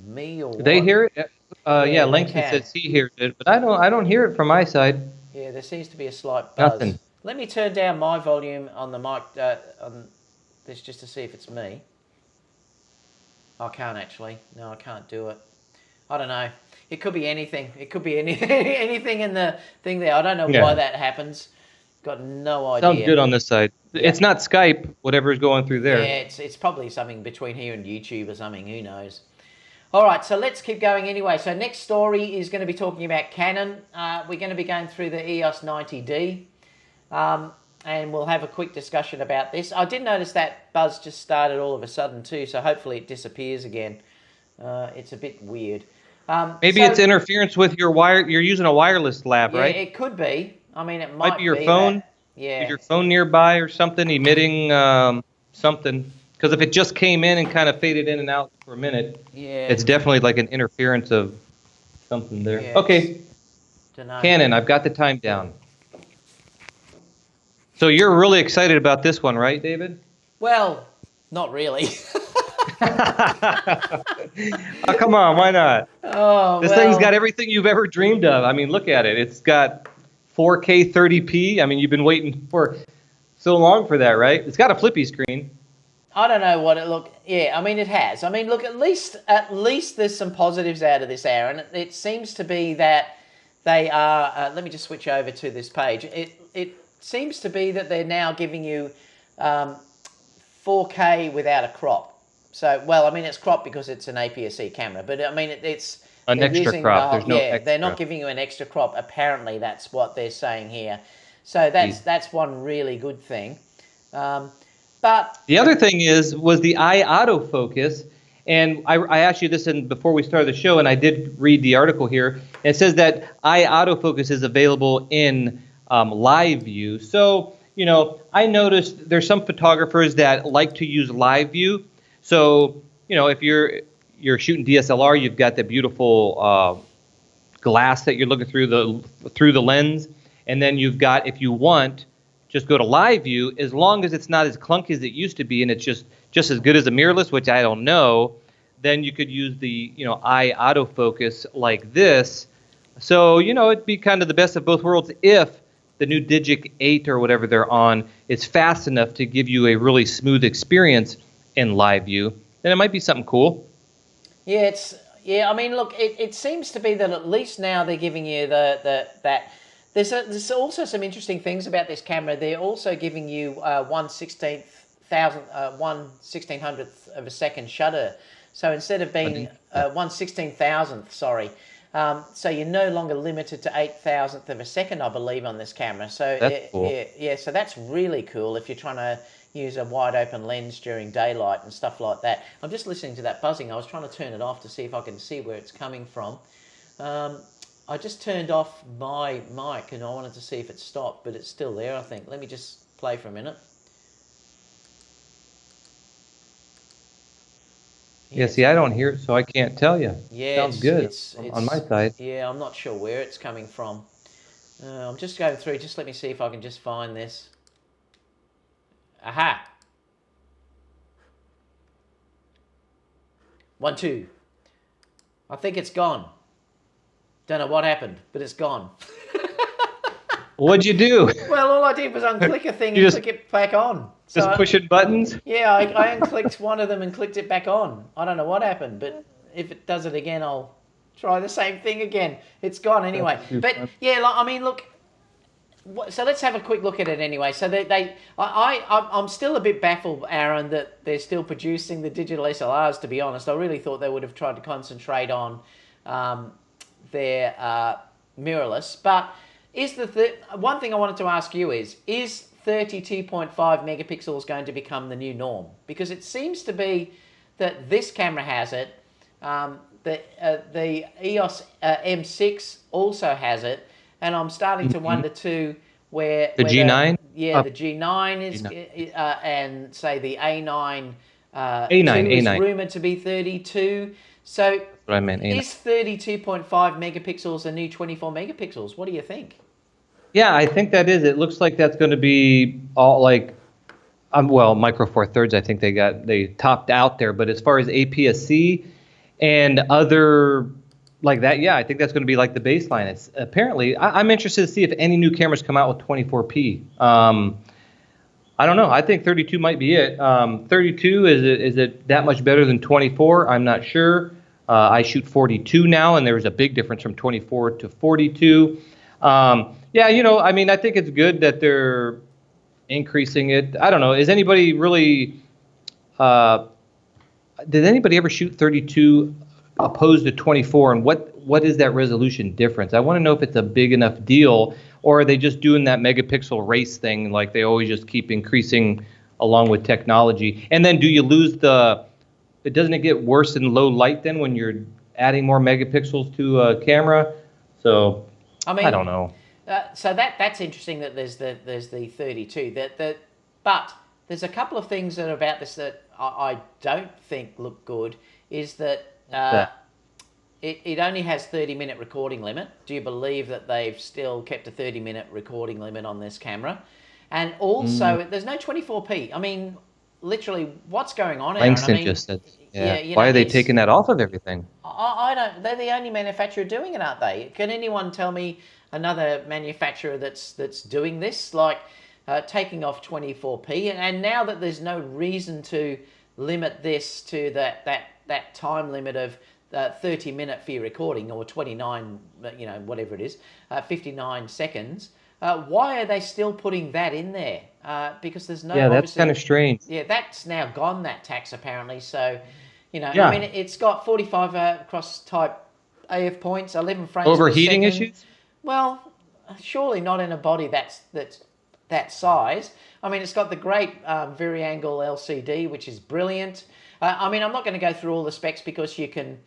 me or Do they hear it? Yeah, Langston says he hears it, but I don't hear it from my side. Yeah, there seems to be a slight buzz. Nothing. Let me turn down my volume on the mic on this just to see if it's me. I can't actually. No, I can't do it. I don't know. It could be anything. It could be anything in the thing there. I don't know why that happens. Got no idea. Sounds good on this side. Yeah. It's not Skype, whatever's going through there. Yeah, it's probably something between here and YouTube or something. Who knows? All right, so let's keep going anyway. So next story is going to be talking about Canon. We're going to be going through the EOS 90D. And we'll have a quick discussion about this. I did notice that buzz just started all of a sudden too, so hopefully it disappears again. It's a bit weird. Maybe it's interference with your wire. You're using a wireless lab, right? Yeah, it could be. I mean, it might be your phone. That, yeah. Is your phone nearby or something emitting something? Because if it just came in and kind of faded in and out for a minute, it's definitely like an interference of something there. Yeah, okay, Canon, I've got the time down. So you're really excited about this one, right, David? Well, not really. Oh, come on, why not? This thing's got everything you've ever dreamed of. I mean, look at it. It's got 4K 30p. I mean, you've been waiting for so long for that, right? It's got a flippy screen. I don't know what it look. Yeah, I mean, it has. I mean, look, at least there's some positives out of this, Aaron. It seems to be that they are. Let me just switch over to this page. It seems to be that they're now giving you 4K without a crop. So, well, I mean, it's cropped because it's an APS-C camera, but I mean, it's an extra crop. There's no extra. They're not giving you an extra crop. Apparently, that's what they're saying here. So that's one really good thing. But the other thing was the eye autofocus, and I asked you this before we started the show, and I did read the article here. It says that eye autofocus is available in live view. So, you know, I noticed there's some photographers that like to use live view. So, you know, if you're shooting DSLR, you've got the beautiful glass that you're looking through the lens, and then you've got, if you want, just go to live view. As long as it's not as clunky as it used to be, and it's just as good as a mirrorless, which I don't know, then you could use the eye autofocus like this. So, you know, it'd be kind of the best of both worlds if the new Digic 8 or whatever they're on is fast enough to give you a really smooth experience in live view. Then it might be something cool. Yeah, I mean, look, it seems to be that at least now they're giving you that. There's also some interesting things about this camera. They're also giving you 1/1600th of a second shutter. So instead of being 1/16,000th, sorry. So you're no longer limited to 8,000th of a second, I believe, on this camera. So that's cool. Yeah, so that's really cool if you're trying to use a wide open lens during daylight and stuff like that. I'm just listening to that buzzing. I was trying to turn it off to see if I can see where it's coming from. I just turned off my mic and I wanted to see if it stopped, but it's still there, I think. Let me just play for a minute. Yeah, see, I don't hear it, so I can't tell you. Yeah, sounds good it's on my side. Yeah, I'm not sure where it's coming from. I'm just going through. Just let me see if I can just find this. Aha. 1, 2. I think it's gone. Don't know what happened, but it's gone. What'd you do? Well, all I did was unclick a thing and click it back on. So just pushing buttons? Yeah, I unclicked one of them and clicked it back on. I don't know what happened, but if it does it again, I'll try the same thing again. It's gone anyway. But yeah, like, I mean, look. So let's have a quick look at it anyway. So I'm still a bit baffled, Aaron, that they're still producing the digital SLRs. To be honest, I really thought they would have tried to concentrate on their mirrorless. But Is one thing I wanted to ask you is 32.5 megapixels going to become the new norm? Because it seems to be that this camera has it. The EOS M6 also has it, and I'm starting to wonder too the G9. The G9 is, and say the A9. A9 is rumored to be 32. So that's what I meant. A9. Is 32.5 megapixels the new 24 megapixels? What do you think? Yeah, I think that is. It looks like that's going to be all like, well, Micro Four Thirds. I think they topped out there. But as far as APS-C and other like that, yeah, I think that's going to be like the baseline. It's apparently. I'm interested to see if any new cameras come out with 24p. I don't know. I think 32 might be it. 32 is it that much better than 24? I'm not sure. I shoot 42 now, and there's a big difference from 24 to 42. Yeah, I mean, I think it's good that they're increasing it. I don't know. Is anybody really? Did anybody ever shoot 32 opposed to 24? And what is that resolution difference? I want to know if it's a big enough deal, or are they just doing that megapixel race thing like they always just keep increasing along with technology? And then do you lose doesn't it get worse in low light then when you're adding more megapixels to a camera? So I don't know. So that's interesting that there's the 32. But there's a couple of things that are about this that I don't think look good. Is that it only has 30-minute recording limit. Do you believe that they've still kept a 30-minute recording limit on this camera? And also, there's no 24p. I mean, literally, what's going on? Langston Aaron? just said, why are they taking that off of everything? I don't. They're the only manufacturer doing it, aren't they? Can anyone tell me another manufacturer that's doing this, like taking off 24p? And now that there's no reason to limit this to that time limit of 30-minute for your recording, or 29, whatever it is, 59 seconds. Why are they still putting that in there? Because there's no. Yeah, that's kind of strange. Yeah, that's now gone, that tax, apparently. So, I mean, it's got 45 cross type AF points, 11 frames Overheating per second. issues? Well, surely not in a body that's that size. I mean, it's got the great vari-angle LCD, which is brilliant. I mean, I'm not going to go through all the specs because you can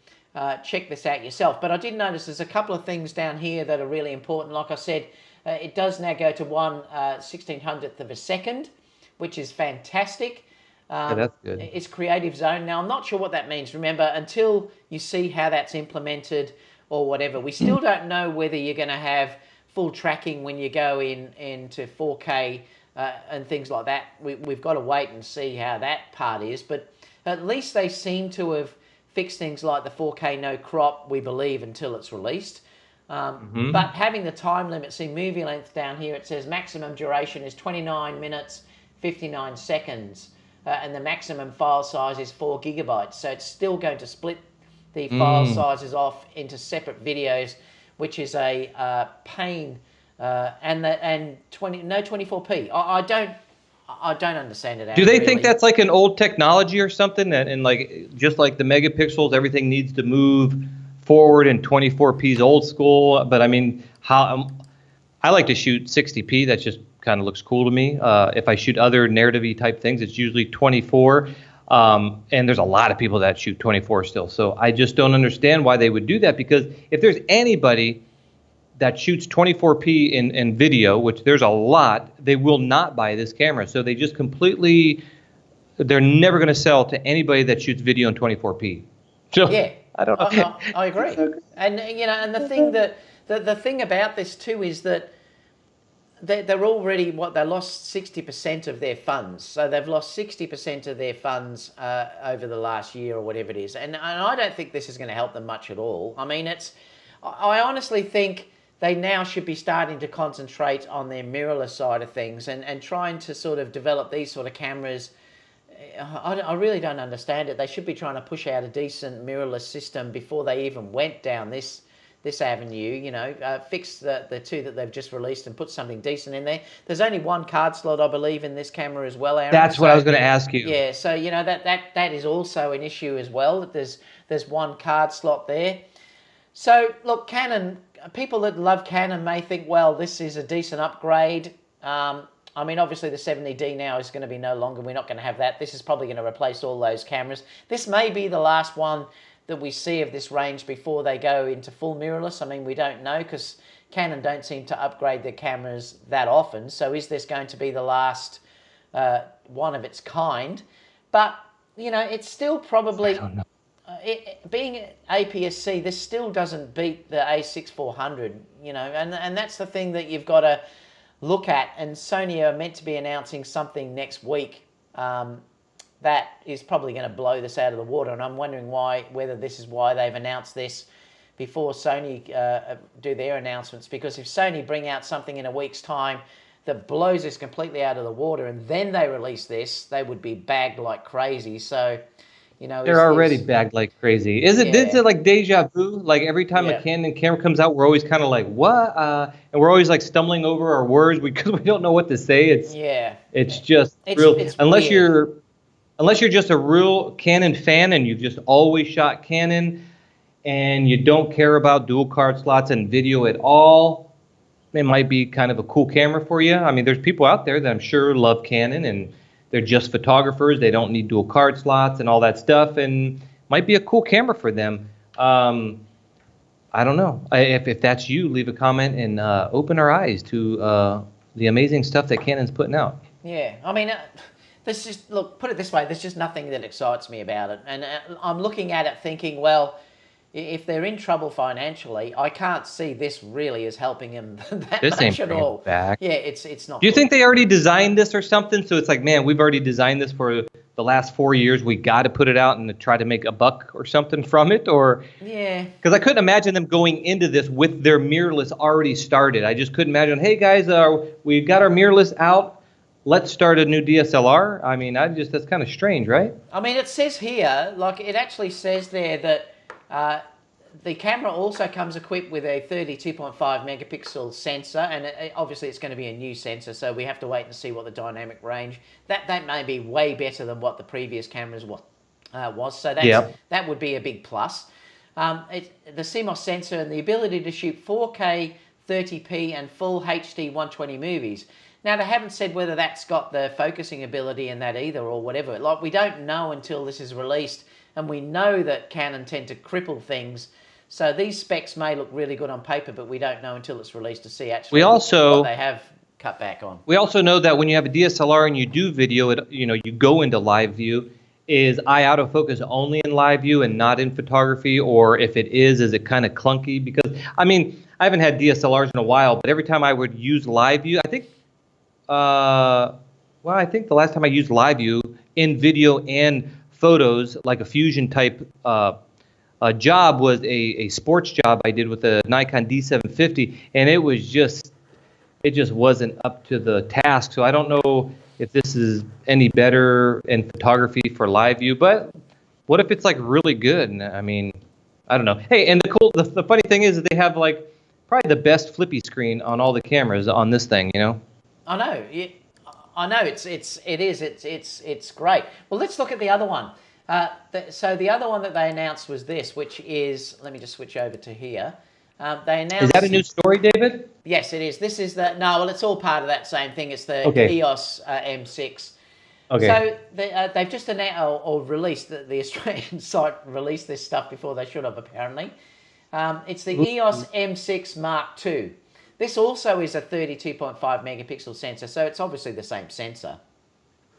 check this out yourself. But I did notice there's a couple of things down here that are really important. Like I said, it does now go to 1/1600th of a second, which is fantastic. Yeah, that's good. It's creative zone. Now, I'm not sure what that means. Remember, until you see how that's implemented or whatever, we still don't know whether you're going to have full tracking when you go into 4K and things like that. We've got to wait and see how that part is. But at least they seem to have fixed things like the 4K no crop, we believe, until it's released. But having the time limit, see movie length down here, it says maximum duration is 29 minutes, 59 seconds. And the maximum file size is 4 gigabytes. So it's still going to split the file sizes off into separate videos, which is a pain. And no 24p. I don't understand it. Do they think that's like an old technology or something? And like just like the megapixels, everything needs to move forward, and 24p is old school. But I mean, I like to shoot 60p. That just kind of looks cool to me. If I shoot other narrative-y type things, it's usually 24. And there's a lot of people that shoot 24 still. So I just don't understand why they would do that, because if there's anybody that shoots 24p in video, which there's a lot, they will not buy this camera. So they just they're never going to sell to anybody that shoots video in 24p. So, yeah, I don't know. I agree. And and the thing the thing about this too is that they're already they lost 60% of their funds. So they've lost 60% of their funds over the last year or whatever it is. And I don't think this is going to help them much at all. I mean, I honestly think they now should be starting to concentrate on their mirrorless side of things and trying to sort of develop these sort of cameras. I really don't understand it. They should be trying to push out a decent mirrorless system before they even went down this avenue, fix the two that they've just released and put something decent in there. There's only one card slot, I believe, in this camera as well, Aaron. That's what I was going to ask you. Yeah, so, that is also an issue as well, that there's one card slot there. So, look, Canon people that love Canon may think, well, this is a decent upgrade. I mean, obviously the 70D now is going to be no longer. We're not going to have that. This is probably going to replace all those cameras. This may be the last one that we see of this range before they go into full mirrorless. I mean, we don't know because Canon don't seem to upgrade their cameras that often. So is this going to be the last one of its kind? But, you know, it's still probably... I don't know. Being APS-C, this still doesn't beat the A6400, you know, and that's the thing that you've got to look at. And Sony are meant to be announcing something next week that is probably going to blow this out of the water. And I'm wondering whether this is why they've announced this before Sony do their announcements. Because if Sony bring out something in a week's time that blows this completely out of the water and then they release this, they would be bagged like crazy. So, you know, they're already bagged like crazy. Is it like deja vu? Like every time a Canon camera comes out, we're always kind of like, what? And we're always like stumbling over our words because we don't know what to say. It's just real. Unless you're just a real Canon fan and you've just always shot Canon and you don't care about dual card slots and video at all, it might be kind of a cool camera for you. I mean, there's people out there that I'm sure love Canon and they're just photographers. They don't need dual card slots and all that stuff, and might be a cool camera for them. I don't know. If that's you, leave a comment and open our eyes to the amazing stuff that Canon's putting out. Yeah, I mean, put it this way. There's just nothing that excites me about it, and I'm looking at it thinking, well, if they're in trouble financially, I can't see this really as helping him that much at all. Back. Yeah, it's not. Do you think they already designed this or something? So it's like, man, we've already designed this for the last 4 years. We got to put it out and try to make a buck or something from it, or because I couldn't imagine them going into this with their mirrorless already started. I just couldn't imagine. Hey guys, we got our mirrorless out. Let's start a new DSLR. I mean, that's kind of strange, right? I mean, it says here, like it actually says there that. The camera also comes equipped with a 32.5 megapixel sensor, and obviously it's going to be a new sensor, so we have to wait and see what the dynamic range. That may be way better than what the previous cameras was. So that would be a big plus. The CMOS sensor and the ability to shoot 4K, 30p, and full HD 120 movies. Now, they haven't said whether that's got the focusing ability in that either or whatever. Like, we don't know until this is released. And we know that Canon tend to cripple things. So these specs may look really good on paper, but we don't know until it's released to see actually what they have cut back on. We also know that when you have a DSLR and you do video, you go into live view. Is eye autofocus only in live view and not in photography? Or if it is it kind of clunky? Because, I mean, I haven't had DSLRs in a while, but every time I would use live view, I think the last time I used live view in video and photos, like a fusion type job, was a sports job I did with a Nikon D750, and it just wasn't up to the task. So I don't know if this is any better in photography for live view, but what if it's like really good? I mean, I don't know. Hey, and the funny thing is that they have like probably the best flippy screen on all the cameras on this thing, you know? I know. I know it's great. Well, let's look at the other one. So the other one that they announced was this, which is, let me just switch over to here. They announced. Is that a new story, David? Yes, it is. This is it's all part of that same thing. It's the EOS M6. Okay. So they've just announced or released the Australian site released this stuff before they should have apparently. It's the EOS M6 Mark II. This also is a 32.5 megapixel sensor, so it's obviously the same sensor.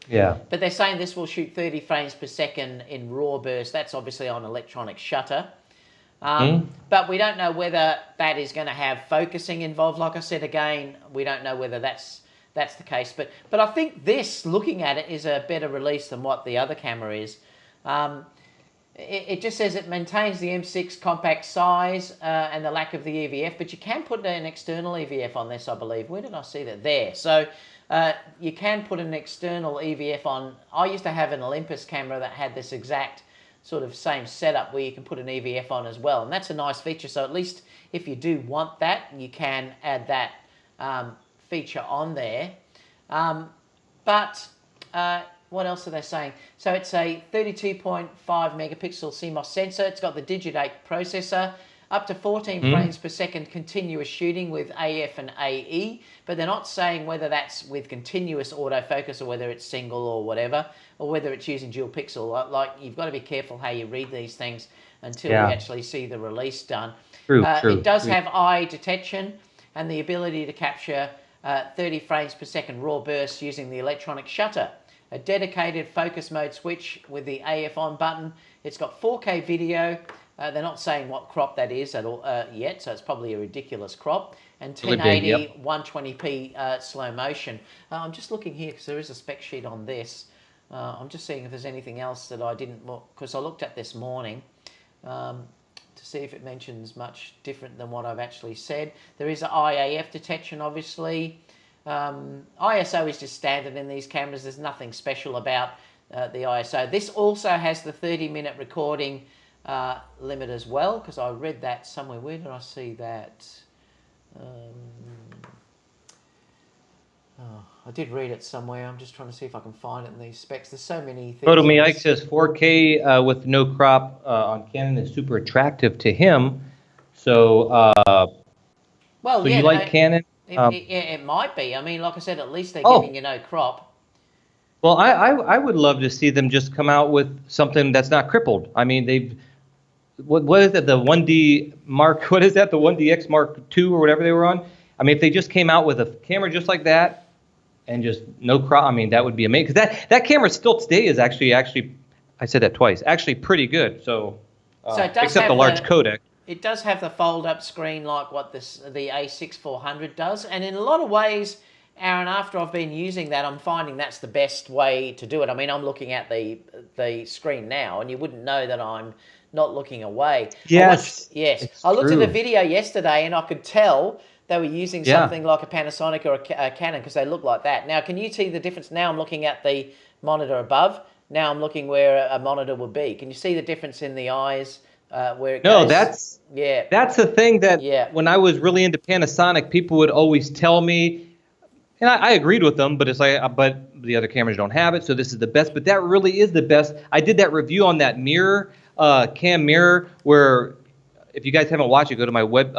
Yeah. But they're saying this will shoot 30 frames per second in RAW burst. That's obviously on electronic shutter. But we don't know whether that is going to have focusing involved. Like I said, again, we don't know whether that's the case. But I think this, looking at it, is a better release than what the other camera is. It just says it maintains the M6 compact size and the lack of the EVF, but you can put an external EVF on this, I believe. Where did I see that? There. So you can put an external EVF on. I used to have an Olympus camera that had this exact sort of same setup where you can put an EVF on as well, and that's a nice feature. So at least if you do want that, you can add that feature on there. What else are they saying? So it's a 32.5 megapixel CMOS sensor. It's got the Digit 8 processor. up to 14 frames per second continuous shooting with AF and AE, but they're not saying whether that's with continuous autofocus or whether it's single or whatever, or whether it's using dual pixel. Like, you've got to be careful how you read these things until we actually see the release done. True. It does have eye detection and the ability to capture 30 frames per second raw bursts using the electronic shutter. A dedicated focus mode switch with the AF on button. It's got 4K video. They're not saying what crop that is at all yet, so it's probably a ridiculous crop. And 1080, 120p slow motion. I'm just looking here because there is a spec sheet on this. I'm just seeing if there's anything else that I didn't look, because I looked at this morning to see if it mentions much different than what I've actually said. There is an IAF detection, obviously. ISO is just standard in these cameras. There's nothing special about the ISO. This also has the 30-minute recording limit as well, because I read that somewhere. Where did I see that? I did read it somewhere. I'm just trying to see if I can find it in these specs. There's so many things. Photo Me Ike says 4K with no crop on Canon is super attractive to him. So, well, so you like Canon? It might be. I mean, like I said, at least they're giving you no crop. Well, I would love to see them just come out with something that's not crippled. I mean, they've what is it? The 1D Mark? What is that? The 1DX Mark II or whatever they were on. I mean, if they just came out with a camera just like that and just no crop, I mean, that would be amazing. Because that camera still today is actually I said that twice. Actually, pretty good. So it does except the large codec. It does have the fold-up screen like what the A6400 does, and in a lot of ways, Aaron, after I've been using that, I'm finding that's the best way to do it. I mean, I'm looking at the screen now, and you wouldn't know that I'm not looking away. Yes. I looked at a video yesterday, and I could tell they were using something like a Panasonic or a Canon because they look like that. Now, can you see the difference? Now I'm looking at the monitor above. Now I'm looking where a monitor would be. Can you see the difference in the eyes? Where it goes? That's the thing that when I was really into Panasonic, people would always tell me, and I agreed with them, but it's like, but the other cameras don't have it, so this is the best. But that really is the best. I did that review on that mirror, cam mirror, where if you guys haven't watched it, go to my web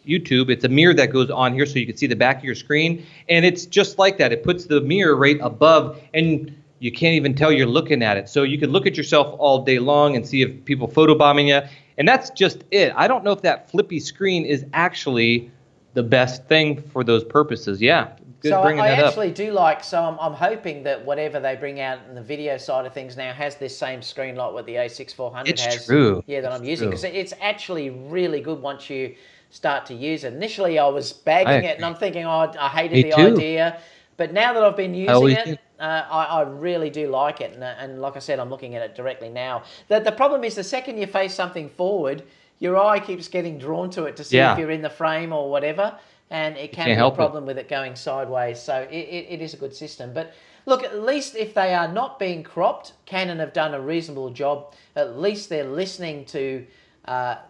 YouTube. It's a mirror that goes on here so you can see the back of your screen, and it's just like that. It puts the mirror right above, and you can't even tell you're looking at it. So you can look at yourself all day long and see if people photobombing you, and that's just it. I don't know if that flippy screen is actually the best thing for those purposes. Yeah, good so bringing I that up. actually do like, so I'm hoping that whatever they bring out in the video side of things now has this same screen like what the A6400 has. It's true. Yeah, that I'm using, because it's actually really good once you start to use it. Initially I was bagging it and I'm thinking, oh, I hated the idea. But now that I've been using it, I really do like it. And like I said, I'm looking at it directly now. The problem is the second you face something forward, your eye keeps getting drawn to it to see if you're in the frame or whatever. And it can be a problem with it going sideways. So it is a good system. But look, at least if they are not being cropped, Canon have done a reasonable job. At least they're listening to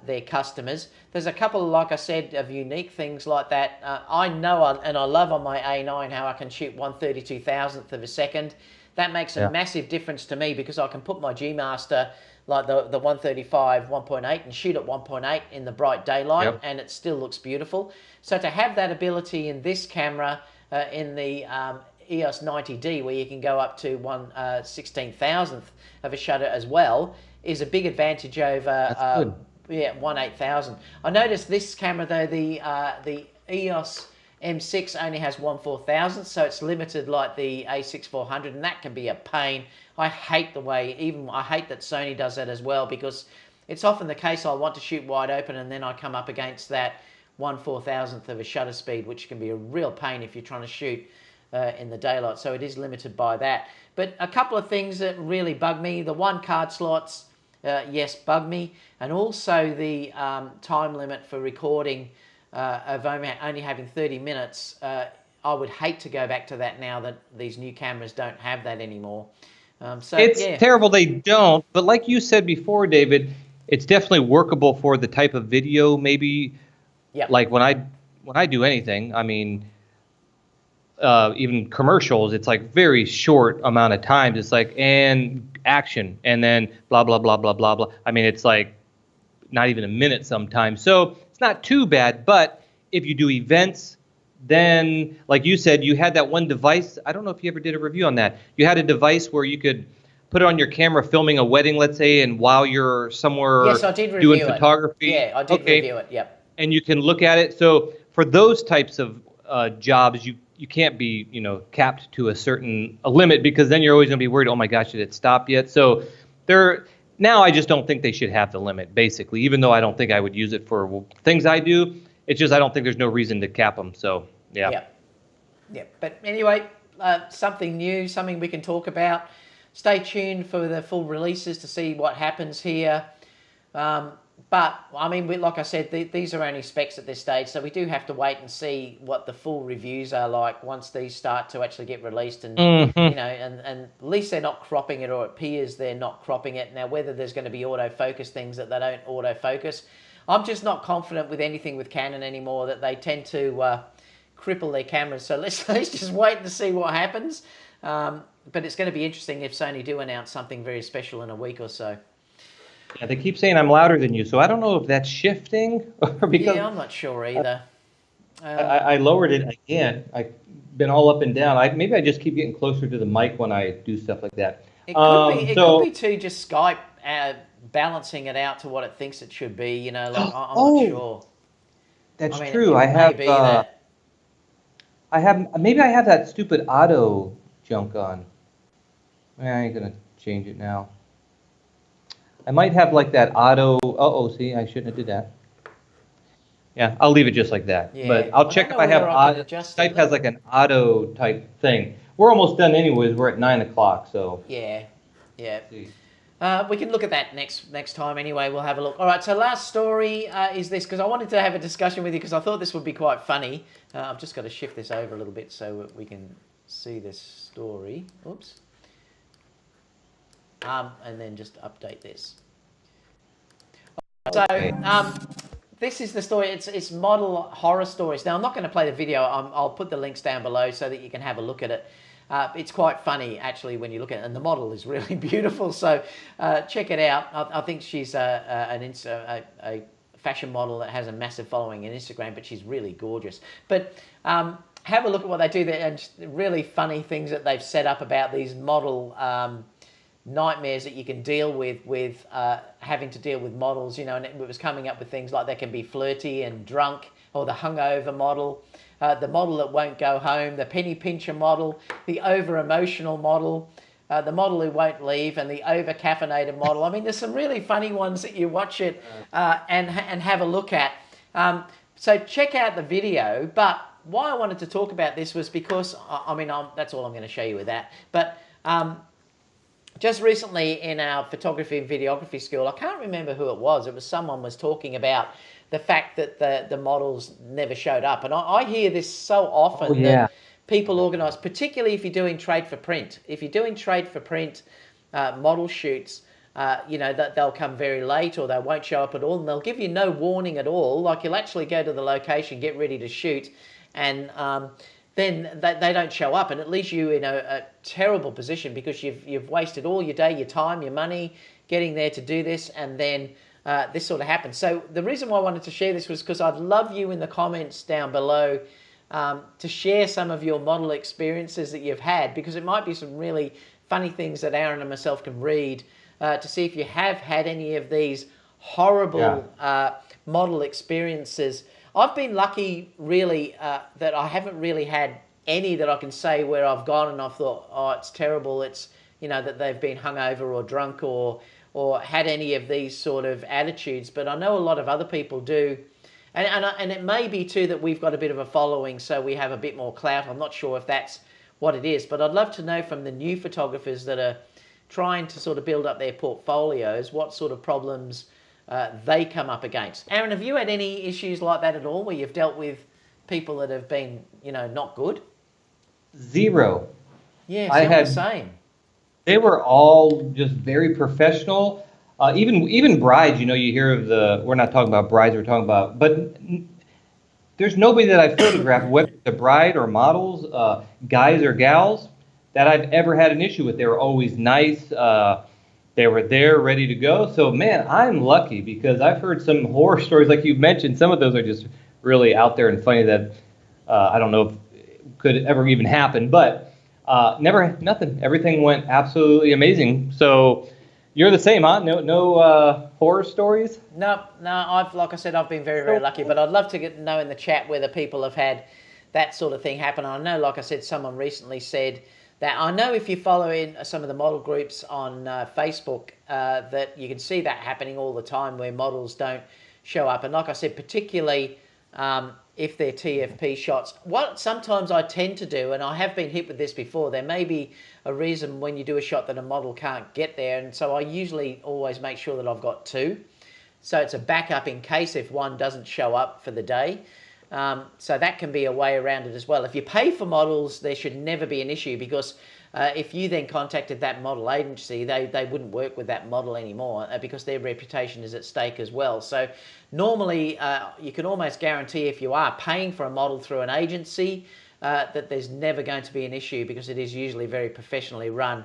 their customers. There's a couple, like I said, of unique things like that. I know, and I love on my A9 how I can shoot 1/32,000th of a second. That makes a massive difference to me because I can put my G Master like the 135 1.8 and shoot at 1.8 in the bright daylight, and it still looks beautiful. So to have that ability in this camera, in the EOS 90D, where you can go up to 1/16,000th of a shutter as well, is a big advantage over 1/8000. I noticed this camera though, the EOS M6 only has 1/4000, so it's limited like the A6400, and that can be a pain. I hate the way, I hate that Sony does that as well, because it's often the case I want to shoot wide open and then I come up against that 1/4000th of a shutter speed, which can be a real pain if you're trying to shoot in the daylight. So it is limited by that. But a couple of things that really bug me: the one card slots, yes, bug me, and also the time limit for recording of only having 30 minutes. I would hate to go back to that now that these new cameras don't have that anymore. So it's terrible they don't, but like you said before, David, it's definitely workable for the type of video. Maybe like when I do anything, I mean, even commercials, it's like very short amount of times. It's like, and action, and then blah blah blah blah blah blah. I mean, it's like not even a minute sometimes. So it's not too bad. But if you do events, then like you said, you had that one device. I don't know if you ever did a review on that. You had a device where you could put it on your camera filming a wedding, let's say, and while you're somewhere Yes, I did doing review it. photography. Yeah, I did review it. Yep. And you can look at it. So for those types of jobs, you can't be, capped to a limit, because then you're always going to be worried, oh my gosh, did it stop yet? So now I just don't think they should have the limit, basically, even though I don't think I would use it for things I do. It's just I don't think there's no reason to cap them. So, yeah. Yeah. But anyway, something new, something we can talk about. Stay tuned for the full releases to see what happens here. But, I mean, like I said, these are only specs at this stage, so we do have to wait and see what the full reviews are like once these start to actually get released. And, and at least they're not cropping it, or it appears they're not cropping it. Now, whether there's going to be autofocus things that they don't autofocus, I'm just not confident with anything with Canon anymore, that they tend to cripple their cameras. So let's just wait and see what happens. But it's going to be interesting if Sony do announce something very special in a week or so. Yeah, they keep saying I'm louder than you, so I don't know if that's shifting or because I'm not sure either. I lowered it again. I've been all up and down. Maybe I just keep getting closer to the mic when I do stuff like that. It could be too, just Skype balancing it out to what it thinks it should be. I'm not sure. That's true. Maybe I have that stupid auto junk on. I ain't gonna change it now. I might have like that auto. See, I shouldn't have did that. Yeah, I'll leave it just like that. Yeah. But I'll check if I have auto. Skype has like an auto type thing. We're almost done anyways. We're at 9 o'clock, so. Yeah. We can look at that next time anyway. We'll have a look. All right, so last story is this, because I wanted to have a discussion with you because I thought this would be quite funny. I've just got to shift this over a little bit so we can see this story. Oops. And then just update this. Okay. So, this is the story. It's Medel Horror Stories. Now, I'm not going to play the video. I'll put the links down below so that you can have a look at it. It's quite funny, actually, when you look at it. And the model is really beautiful. So, check it out. I think she's a fashion model that has a massive following on Instagram, but she's really gorgeous. But have a look at what they do there, and just really funny things that they've set up about these model nightmares that you can deal with having to deal with models, and it was coming up with things like they can be flirty and drunk, or the hungover model, the model that won't go home, the penny pincher model, the over-emotional model, the model who won't leave, and the over-caffeinated model. I mean, there's some really funny ones that you watch it and have a look at. So check out the video, but why I wanted to talk about this was because, that's all I'm going to show you with that, but just recently in our photography and videography school, I can't remember who it was someone was talking about the fact that the models never showed up. And I hear this so often that people organise, particularly if you're doing trade for print. If you're doing trade for print model shoots, that they'll come very late, or they won't show up at all, and they'll give you no warning at all. Like, you'll actually go to the location, get ready to shoot, and then they don't show up, and it leaves you in a terrible position, because you've wasted all your day, your time, your money getting there to do this, and then this sort of happens. So the reason why I wanted to share this was because I'd love you in the comments down below to share some of your model experiences that you've had, because it might be some really funny things that Aaron and myself can read to see if you have had any of these horrible model experiences. I've been lucky, really, that I haven't really had any that I can say where I've gone and I've thought, oh, it's terrible. It's, that they've been hungover or drunk or had any of these sort of attitudes. But I know a lot of other people do. And it may be, too, that we've got a bit of a following, so we have a bit more clout. I'm not sure if that's what it is. But I'd love to know from the new photographers that are trying to sort of build up their portfolios, what sort of problems they come up against. Aaron, have you had any issues like that at all, where you've dealt with people that have been, not good? Zero. Yeah, I had the same. They were all just very professional. Even brides, you hear of we're not talking about brides, we're talking about, but there's nobody that I've photographed, whether it's a bride or models, guys or gals, that I've ever had an issue with. They were always nice. They were there, ready to go. So, man, I'm lucky because I've heard some horror stories like you mentioned. Some of those are just really out there and funny that I don't know if it could ever even happen, but nothing. Everything went absolutely amazing. So, you're the same, huh? No horror stories? No, like I said, I've been very, very lucky. But I'd love to know in the chat whether people have had that sort of thing happen. I know, like I said, someone recently said that. I know if you follow in some of the model groups on Facebook, that you can see that happening all the time where models don't show up. And like I said, particularly if they're TFP shots. What sometimes I tend to do, and I have been hit with this before, there may be a reason when you do a shot that a model can't get there. And so I usually always make sure that I've got two. So it's a backup in case if one doesn't show up for the day. So that can be a way around it as well. If you pay for models, there should never be an issue because if you then contacted that model agency, they wouldn't work with that model anymore because their reputation is at stake as well. So normally you can almost guarantee if you are paying for a model through an agency that there's never going to be an issue because it is usually very professionally run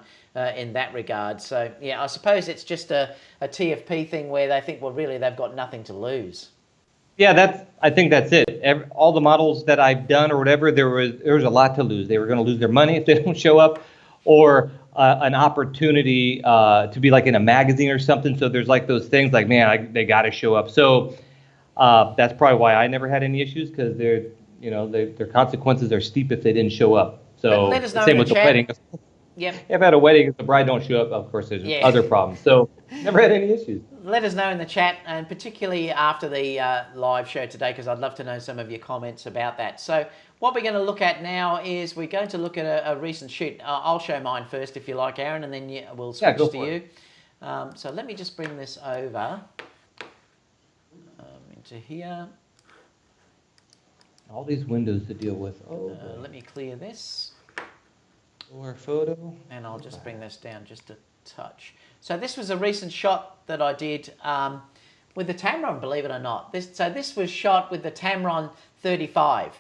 in that regard. So yeah, I suppose it's just a TFP thing where they think, well, really they've got nothing to lose. Yeah, I think that's it. All the models that I've done or whatever, there was a lot to lose. They were going to lose their money if they don't show up, or an opportunity to be like in a magazine or something. So there's like those things like, man, they got to show up. So that's probably why I never had any issues because their consequences are steep if they didn't show up. So let us know same in with the the chat. wedding. Yep. If I had a wedding, if the bride don't show up, of course there's other problems. So never had any issues. Let us know in the chat, and particularly after the live show today, because I'd love to know some of your comments about that. So what we're going to look at now is we're going to look at a recent shoot. I'll show mine first, if you like, Aaron, and then we'll switch to you. So let me just bring this over into here. All these windows to deal with. Let me clear this. Or photo. And I'll just bring this down just a touch. So this was a recent shot that I did with the Tamron, believe it or not. This was shot with the Tamron 35,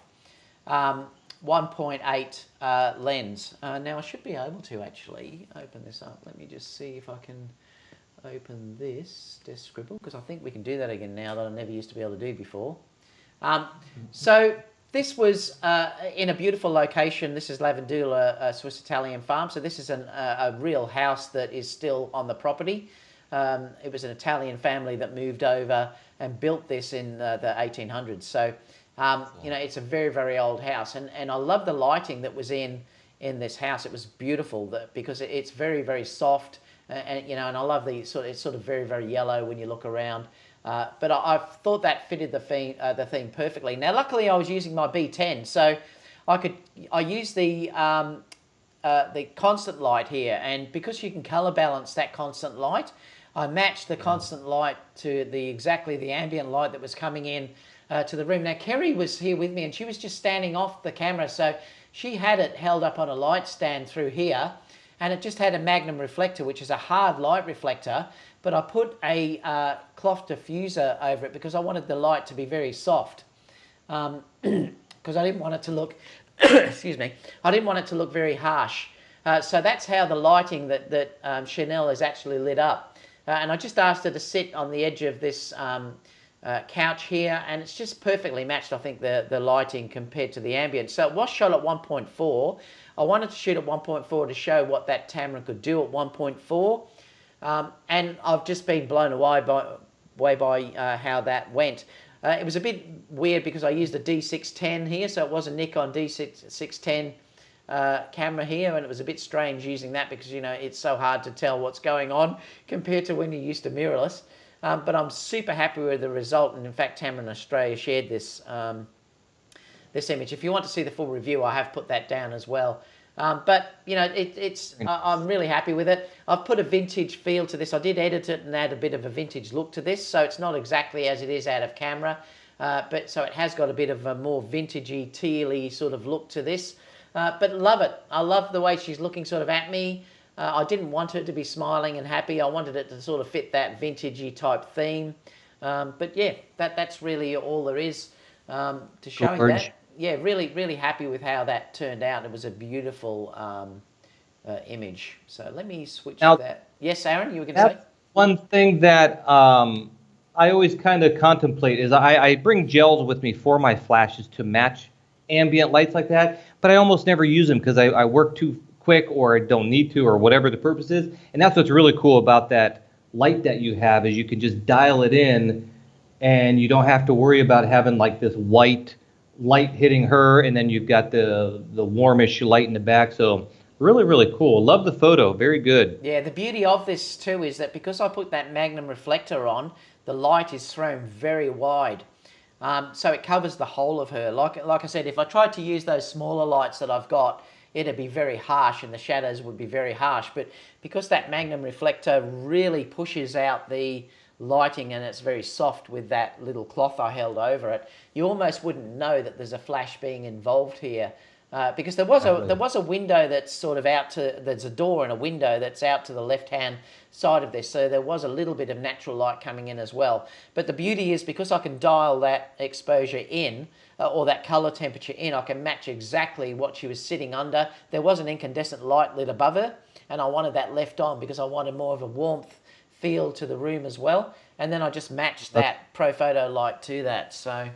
1.8 lens. Now I should be able to actually open this up. Let me just see if I can open this scribble, because I think we can do that again now that I never used to be able to do before. So this was in a beautiful location. This is Lavandula, a Swiss Italian farm. So this is a real house that is still on the property. It was an Italian family that moved over and built this in the 1800s. So, it's a very, very old house. And I love the lighting that was in this house. It was beautiful because it's very, very soft. And I love it's sort of very, very yellow when you look around. But I thought that fitted the theme perfectly. Now, luckily, I was using my B10, so I used the constant light here, and because you can color balance that constant light, I matched the constant light to exactly the ambient light that was coming in to the room. Now, Kerry was here with me, and she was just standing off the camera, so she had it held up on a light stand through here, and it just had a Magnum reflector, which is a hard light reflector. But I put a cloth diffuser over it because I wanted the light to be very soft. Because I didn't want it to look, excuse me, I didn't want it to look very harsh. So that's how the lighting that Chanel is actually lit up. And I just asked her to sit on the edge of this couch here, and it's just perfectly matched, I think, the lighting compared to the ambient. So it was shot at 1.4. I wanted to shoot at 1.4 to show what that Tamron could do at 1.4. And I've just been blown away by how that went. It was a bit weird because I used a D610 here, so it was a Nikon D610 camera here, and it was a bit strange using that because, it's so hard to tell what's going on compared to when you're used to mirrorless. But I'm super happy with the result, and in fact, Tamron Australia shared this image. If you want to see the full review, I have put that down as well. But I'm really happy with it. I've put a vintage feel to this. I did edit it and add a bit of a vintage look to this, so it's not exactly as it is out of camera, but so it has got a bit of a more vintagey, tealy sort of look to this. But love it. I love the way she's looking sort of at me. I didn't want her to be smiling and happy. I wanted it to sort of fit that vintagey type theme. But yeah, that's really all there is to showing that. Yeah, really, really happy with how that turned out. It was a beautiful image. So let me switch Now, that. Yes, Aaron, you were going to say? that's one thing that I always kind of contemplate is I bring gels with me for my flashes to match ambient lights like that, but I almost never use them because I work too quick or I don't need to or whatever the purpose is. And that's what's really cool about that light that you have is you can just dial it in and you don't have to worry about having like this white light hitting her and then you've got the warmish light in the back. So really, really cool. Love the photo. Very good. Yeah, the beauty of this too is that because I put that magnum reflector on, the light is thrown very wide. So it covers the whole of her. Like I said, if I tried to use those smaller lights that I've got, it'd be very harsh and the shadows would be very harsh. But because that magnum reflector really pushes out the lighting and it's very soft with that little cloth I held over it, you almost wouldn't know that there's a flash being involved here. Because there was a window that's sort of out to, there's a door and a window that's out to the left-hand side of this, so there was a little bit of natural light coming in as well. But the beauty is because I can dial that exposure in, or that color temperature in, I can match exactly what she was sitting under. There was an incandescent light lit above her, and I wanted that left on because I wanted more of a warmth feel to the room as well. And then I just matched that Pro Photo light to that. So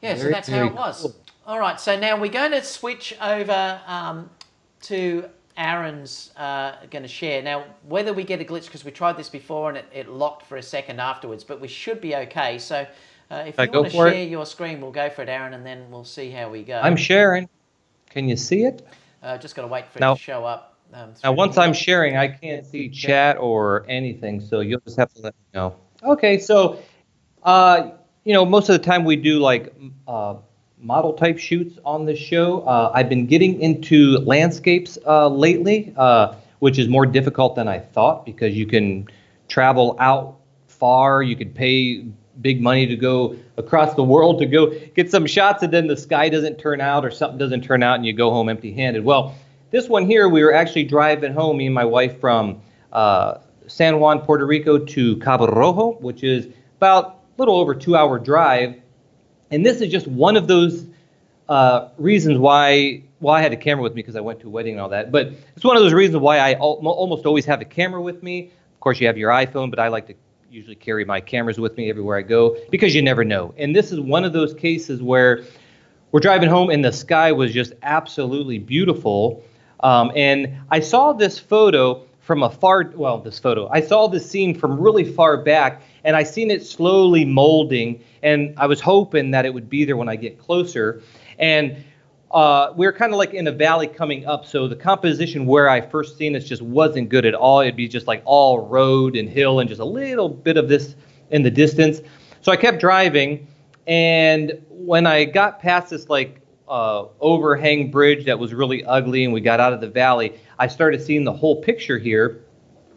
yeah, so that's how it was. Cool. All right, so now we're going to switch over to Aaron's going to share. Now, whether we get a glitch, because we tried this before and it locked for a second afterwards, but we should be okay. So if you want to share your screen, we'll go for it, Aaron, and then we'll see how we go. I'm sharing. Can you see it? Just got to wait for it to show up. Now, once I'm sharing, I can't see chat or anything, so you'll just have to let me know. Okay, so, most of the time we do like model type shoots on this show. I've been getting into landscapes lately, which is more difficult than I thought because you can travel out far, you could pay big money to go across the world to go get some shots and then the sky doesn't turn out or something doesn't turn out and you go home empty-handed. Well, this one here, we were actually driving home, me and my wife, from San Juan, Puerto Rico to Cabo Rojo, which is about a little over 2-hour drive. And this is just one of those reasons why, well, I had a camera with me because I went to a wedding and all that, but it's one of those reasons why I almost always have a camera with me. Of course, you have your iPhone, but I like to usually carry my cameras with me everywhere I go because you never know. And this is one of those cases where we're driving home and the sky was just absolutely beautiful. And I saw this photo from I saw this scene from really far back and I seen it slowly molding and I was hoping that it would be there when I get closer. And we were kind of like in a valley coming up, so the composition where I first seen this just wasn't good at all. It'd be just like all road and hill and just a little bit of this in the distance. So I kept driving, and when I got past this like overhang bridge that was really ugly and we got out of the valley, I started seeing the whole picture here.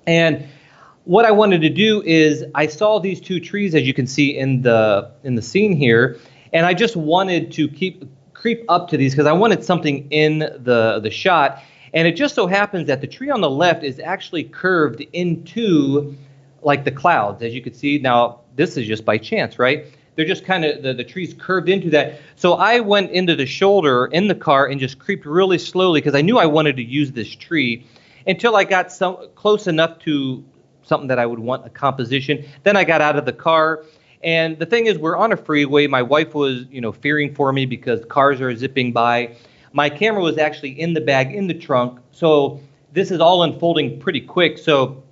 And what I wanted to do is I saw these two trees, as you can see in the scene here, and I just wanted to creep up to these because I wanted something in the shot. And it just so happens that the tree on the left is actually curved into like the clouds, as you can see. Now, this is just by chance, right? They're just kind of, the trees curved into that. So I went into the shoulder in the car and just creeped really slowly because I knew I wanted to use this tree until I got close enough to something that I would want a composition. Then I got out of the car. And the thing is, we're on a freeway. My wife was, fearing for me because cars are zipping by. My camera was actually in the bag, in the trunk. So this is all unfolding pretty quick. So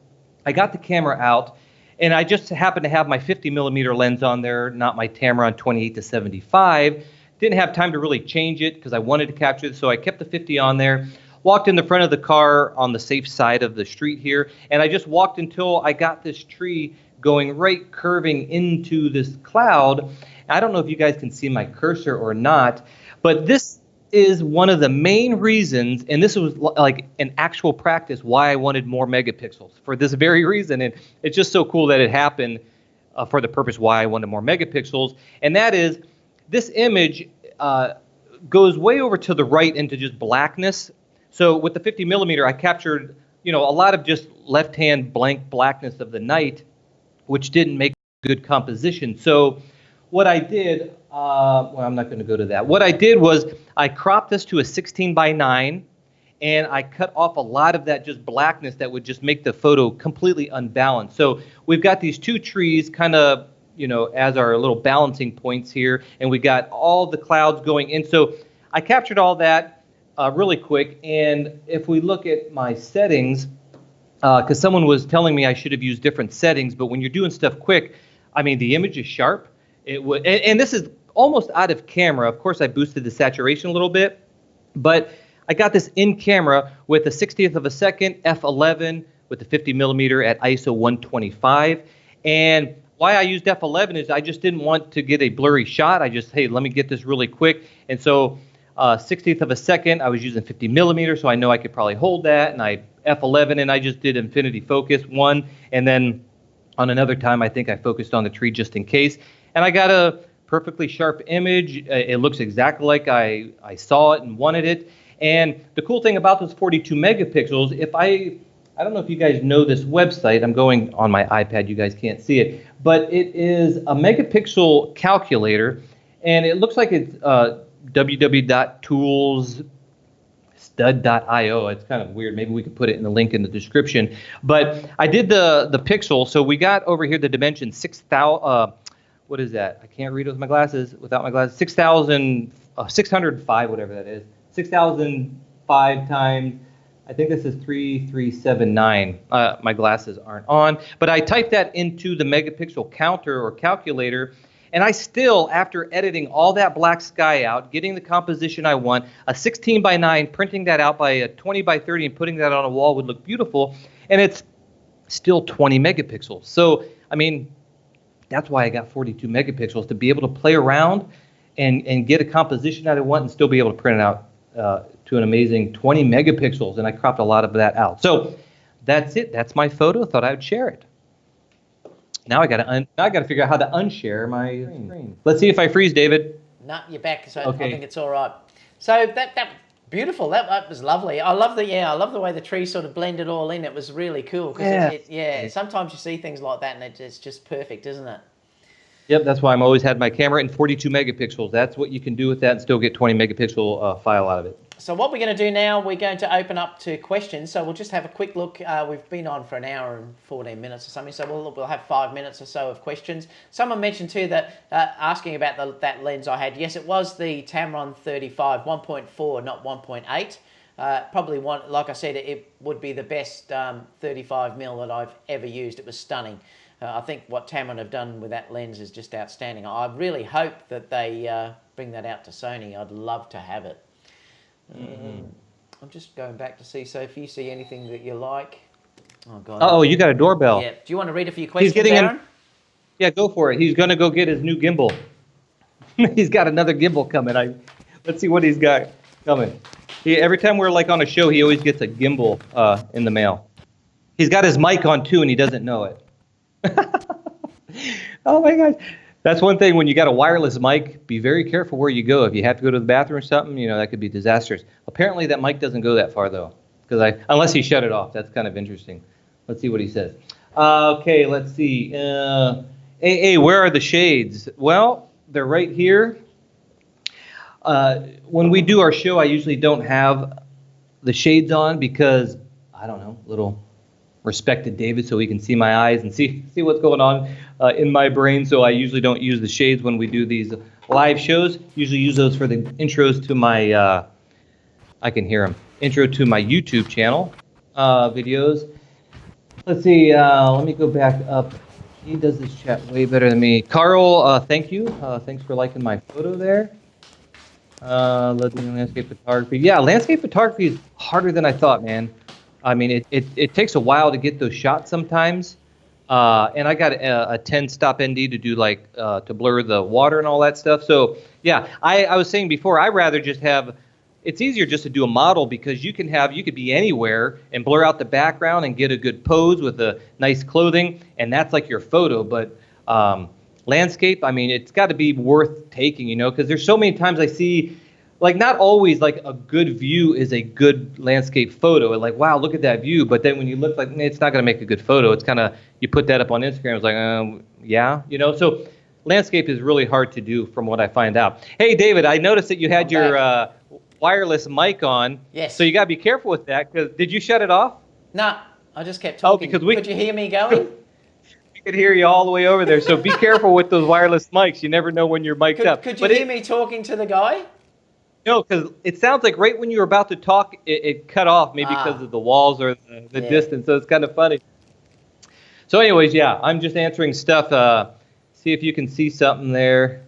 I got the camera out, and I just happened to have my 50 millimeter lens on there, not my Tamron 28 to 75. Didn't have time to really change it because I wanted to capture it. So I kept the 50 on there, walked in the front of the car on the safe side of the street here. And I just walked until I got this tree going right curving into this cloud. I don't know if you guys can see my cursor or not, but this is one of the main reasons, and this was like an actual practice, why I wanted more megapixels for this very reason. And it's just so cool that it happened for the purpose why I wanted more megapixels. And that is, this image goes way over to the right into just blackness. So with the 50 millimeter, I captured, a lot of just left-hand blank blackness of the night, which didn't make good composition. So what I did, I'm not going to go to that. What I did was I cropped this to a 16:9, and I cut off a lot of that just blackness that would just make the photo completely unbalanced. So we've got these two trees kind of, you know, as our little balancing points here, and we got all the clouds going in. So I captured all that really quick, and if we look at my settings, because someone was telling me I should have used different settings, but when you're doing stuff quick, I mean, the image is sharp. It would, and this is almost out of camera. Of course, I boosted the saturation a little bit, but I got this in camera with a 60th of a second f11 with the 50 millimeter at ISO 125. And why I used f11 is I just didn't want to get a blurry shot. I just, hey, let me get this really quick. And so 60th of a second, I was using 50 millimeter, so I know I could probably hold that. And I f11, and I just did infinity focus one, and then on another time, I think I focused on the tree just in case. And I got a perfectly sharp image. It looks exactly like I saw it and wanted it. And the cool thing about those 42 megapixels, if I don't know if you guys know this website. I'm going on my iPad. You guys can't see it. But it is a megapixel calculator. And it looks like it's www.toolsstud.io. It's kind of weird. Maybe we could put it in the link in the description. But I did the pixel. So we got over here the dimension 6,000. What is that? I can't read it with my glasses. Without my glasses, 6,605, whatever that is. 6,005 times. I think this is 3379. My glasses aren't on, but I typed that into the megapixel counter or calculator, and I still, after editing all that black sky out, getting the composition I want, a 16 by 9, printing that out by a 20 by 30 and putting that on a wall would look beautiful, and it's still 20 megapixels. So, I mean, that's why I got 42 megapixels, to be able to play around and get a composition that I want and still be able to print it out to an amazing 20 megapixels, and I cropped a lot of that out. So that's it. That's my photo. Thought I would share it. Now I got to figure out how to unshare my screen. Let's see if I freeze, David. No, you're back. So Okay. I think it's all right. So that beautiful. That was lovely. I love the way the trees sort of blended all in. It was really cool. Yeah. Sometimes you see things like that, and it's just perfect, isn't it? Yep, that's why I'm always had my camera in 42 megapixels. That's what you can do with that and still get 20 megapixel file out of it. So what we're going to do now, we're going to open up to questions. So we'll just have a quick look. We've been on for an hour and 14 minutes or something, so we'll have 5 minutes or so of questions. Someone mentioned too that asking about that lens I had. Yes, it was the Tamron 35 1.4, not 1.8. Probably one, like I said, it would be the best 35mm that I've ever used. It was stunning. I think what Tamron have done with that lens is just outstanding. I really hope that they bring that out to Sony. I'd love to have it. I'm just going back to see. So if you see anything that you like. Oh, God. Oh, you got a doorbell. Yeah. Do you want to read a few questions, He's getting Aaron? Yeah, go for it. He's going to go get his new gimbal. He's got another gimbal coming. Let's see what he's got coming. Every time we're like on a show, he always gets a gimbal in the mail. He's got his mic on too, and he doesn't know it. Oh my gosh. That's one thing when you got a wireless mic, be very careful where you go. If you have to go to the bathroom or something, you know, that could be disastrous. Apparently that mic doesn't go that far though, unless he shut it off. That's kind of interesting. Let's see what he says. Okay, let's see. Hey, where are the shades? Well, they're right here. When we do our show, I usually don't have the shades on because, I don't know, little respected David so he can see my eyes and see what's going on in my brain. So I usually don't use the shades when we do these live shows. Usually use those for the intros to my, I can hear them, intro to my YouTube channel videos. Let's see, let me go back up. He does this chat way better than me. Carl, thank you. Thanks for liking my photo there. Let's do landscape photography. Yeah, landscape photography is harder than I thought, man. I mean, it takes a while to get those shots sometimes. And I got a 10 stop ND to do like to blur the water and all that stuff. So yeah, I was saying before, I rather just have. It's easier just to do a model because you could be anywhere and blur out the background and get a good pose with a nice clothing, and that's like your photo. But landscape, I mean, it's got to be worth taking, you know, because there's so many times I see. Like, not always, like, a good view is a good landscape photo. Like, wow, look at that view. But then when you look, like, it's not going to make a good photo. It's kind of, you put that up on Instagram, it's like, yeah, you know. So landscape is really hard to do from what I find out. Hey, David, I noticed that you had your wireless mic on. Yes. So you got to be careful with that. Because did you shut it off? No, I just kept talking. Because Could you hear me going? We could hear you all the way over there. So be careful with those wireless mics. You never know when you're mic'd up. Could you hear me talking to the guy? No, because it sounds like right when you were about to talk, it cut off, maybe because of the walls or the distance. So it's kind of funny. So anyways, yeah, I'm just answering stuff. See if you can see something there.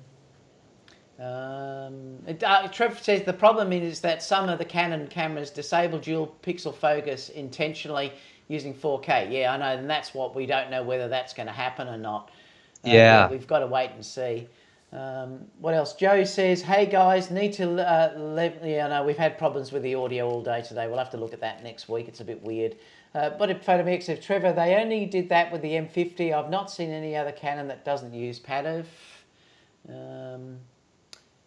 Trevor says the problem is that some of the Canon cameras disable dual pixel focus intentionally using 4K. Yeah, I know, and that's what we don't know whether that's going to happen or not. Yeah. We've got to wait and see. What else? Joe says, hey guys, need to no, we've had problems with the audio all day today. We'll have to look at that next week. It's a bit weird. But if Photomix says, Trevor, they only did that with the M50. I've not seen any other Canon that doesn't use PADF.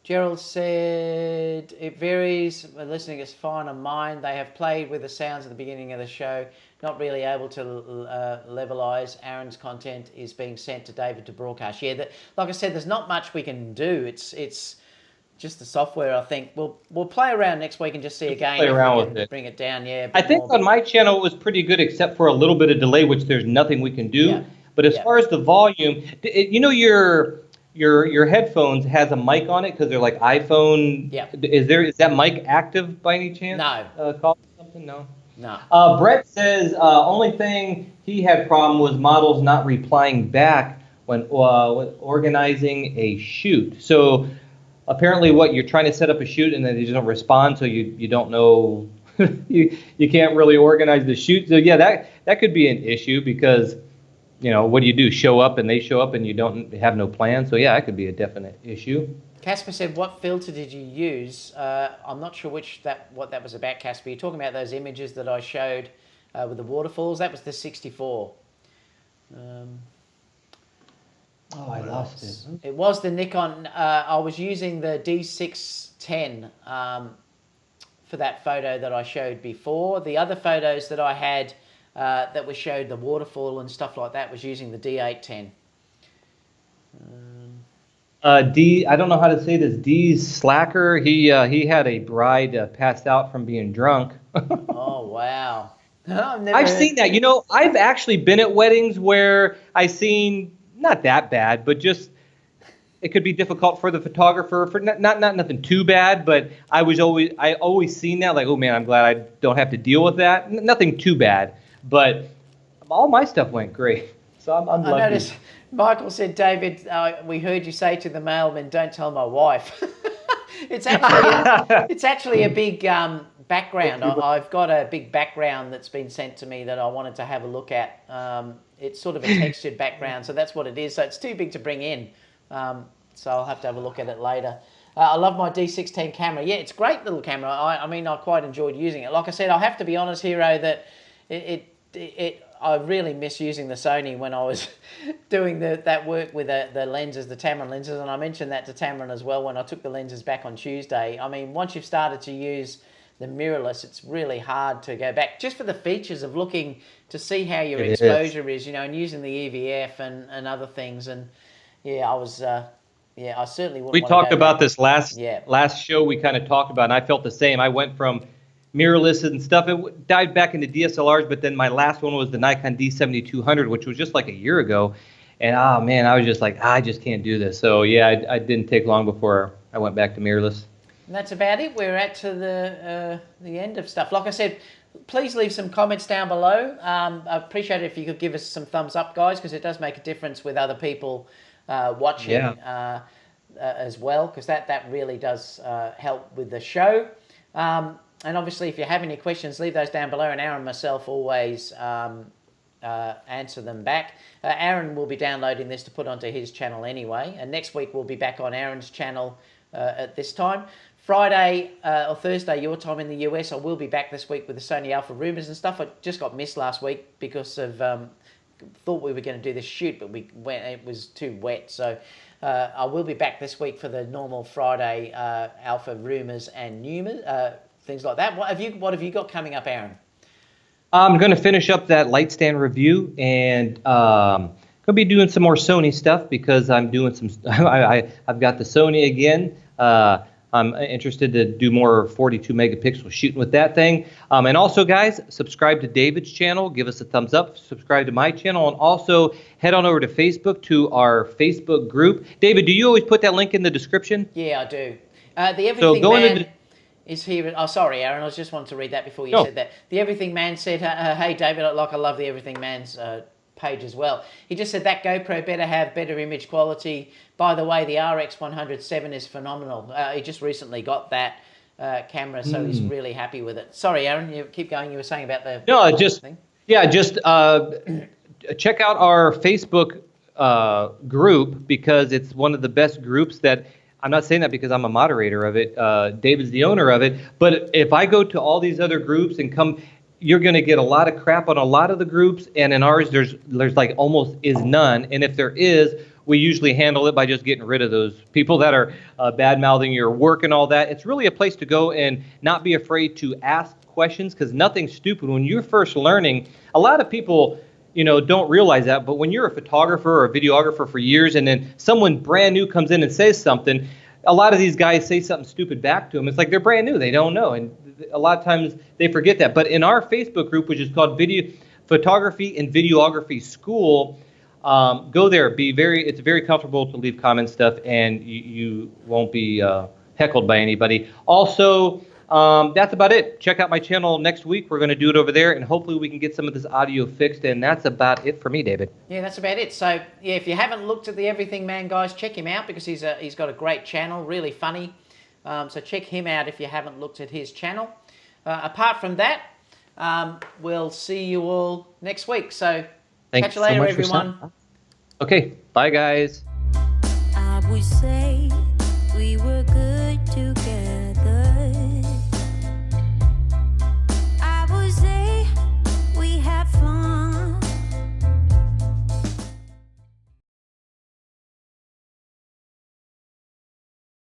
Gerald said, it varies. Listening is fine on mine. They have played with the sounds at the beginning of the show. Not really able to levelize. Aaron's content is being sent to David to broadcast. Yeah, like I said, there's not much we can do. It's just the software, I think. We'll play around next week and just see again. Play around with it. Bring it down, yeah. I think on my channel it was pretty good except for a little bit of delay, which there's nothing we can do. Yeah. But as far as the volume, you know your headphones has a mic on it because they're like iPhone. Yeah. Is that mic active by any chance? No. Call it something? No. No. Brett says only thing he had problem was models not replying back when organizing a shoot. So apparently, what you're trying to set up a shoot and then they just don't respond, so you don't know you can't really organize the shoot. So yeah, that could be an issue because what do? Show up and they show up and you don't have no plan. So yeah, that could be a definite issue. Casper said, what filter did you use? I'm not sure what that was about, Casper. You're talking about those images that I showed with the waterfalls. That was the 64. I lost it. It was the Nikon. I was using the D610 for that photo that I showed before. The other photos that I had that were showed the waterfall and stuff like that was using the D810. I don't know how to say this. D's slacker. He had a bride passed out from being drunk. Oh wow! I've seen that. I've actually been at weddings where I've seen not that bad, but just it could be difficult for the photographer. For not nothing too bad, but I always seen that like, oh man, I'm glad I don't have to deal with that. Nothing too bad, but all my stuff went great. So I'm lucky. I noticed Michael said, David, we heard you say to the mailman, don't tell my wife. It's actually a big background. I've got a big background that's been sent to me that I wanted to have a look at. It's sort of a textured background, so that's what it is. So it's too big to bring in. So I'll have to have a look at it later. I love my D610 camera. Yeah, it's a great little camera. I quite enjoyed using it. Like I said, I have to be honest, Hero, that I really miss using the Sony when I was doing that work with the lenses, the Tamron lenses, and I mentioned that to Tamron as well when I took the lenses back on Tuesday. I mean, once you've started to use the mirrorless, it's really hard to go back, just for the features of looking to see how your exposure is, and using the EVF and other things. And yeah, I certainly wouldn't. We talked about this last show. We kind of talked about, and I felt the same. I went from mirrorless and stuff. It dived back into DSLRs, but then my last one was the Nikon D7200, which was just like a year ago. And oh man, I was just like, I just can't do this. So yeah, I didn't take long before I went back to mirrorless. And that's about it. We're at to the end of stuff. Like I said, please leave some comments down below. I appreciate it if you could give us some thumbs up, guys, because it does make a difference with other people watching as well, because that really does help with the show. And obviously, if you have any questions, leave those down below, and Aaron and myself always answer them back. Aaron will be downloading this to put onto his channel anyway, and next week we'll be back on Aaron's channel at this time. Friday or Thursday, your time in the US, I will be back this week with the Sony Alpha rumors and stuff. I just got missed last week because of thought we were going to do this shoot, but it was too wet. So I will be back this week for the normal Friday Alpha rumors and things like that. What have you got coming up, Aaron? I'm going to finish up that light stand review, and going to be doing some more Sony stuff because I'm doing some. I've got the Sony again. I'm interested to do more 42 megapixel shooting with that thing. And also, guys, subscribe to David's channel. Give us a thumbs up. Subscribe to my channel. And also head on over to Facebook to our Facebook group. David, do you always put that link in the description? Yeah, I do. The Everything go Man into is here. Oh, sorry, Aaron. I was just wanted to read that before you No. said that. The Everything Man said, hey, David, I love the Everything Man's page as well. He just said that GoPro better have better image quality. By the way, the RX107 is phenomenal. He just recently got that camera, so he's really happy with it. Sorry, Aaron, you keep going. You were saying about the thing. Check out our Facebook group, because it's one of the best groups that, I'm not saying that because I'm a moderator of it. David's the owner of it. But if I go to all these other groups and come, you're going to get a lot of crap on a lot of the groups, and in ours there's like almost is none. And if there is, we usually handle it by just getting rid of those people that are bad-mouthing your work and all that. It's really a place to go and not be afraid to ask questions, because nothing's stupid. When you're first learning, a lot of people, don't realize that, but when you're a photographer or a videographer for years, and then someone brand new comes in and says something, a lot of these guys say something stupid back to them. It's like they're brand new. They don't know. And a lot of times they forget that. But in our Facebook group, which is called Video Photography and Videography School, go there. It's very comfortable to leave comment stuff, and you won't be heckled by anybody. Also, that's about it. Check out my channel next week. We're going to do it over there, and hopefully we can get some of this audio fixed. And that's about it for me, David. Yeah, that's about it. So, yeah, if you haven't looked at the Everything Man, guys, check him out, because he's got a great channel, really funny. So check him out if you haven't looked at his channel. Apart from that, we'll see you all next week. So Thanks catch you later, so much everyone. Okay, bye, guys. I would say we were good.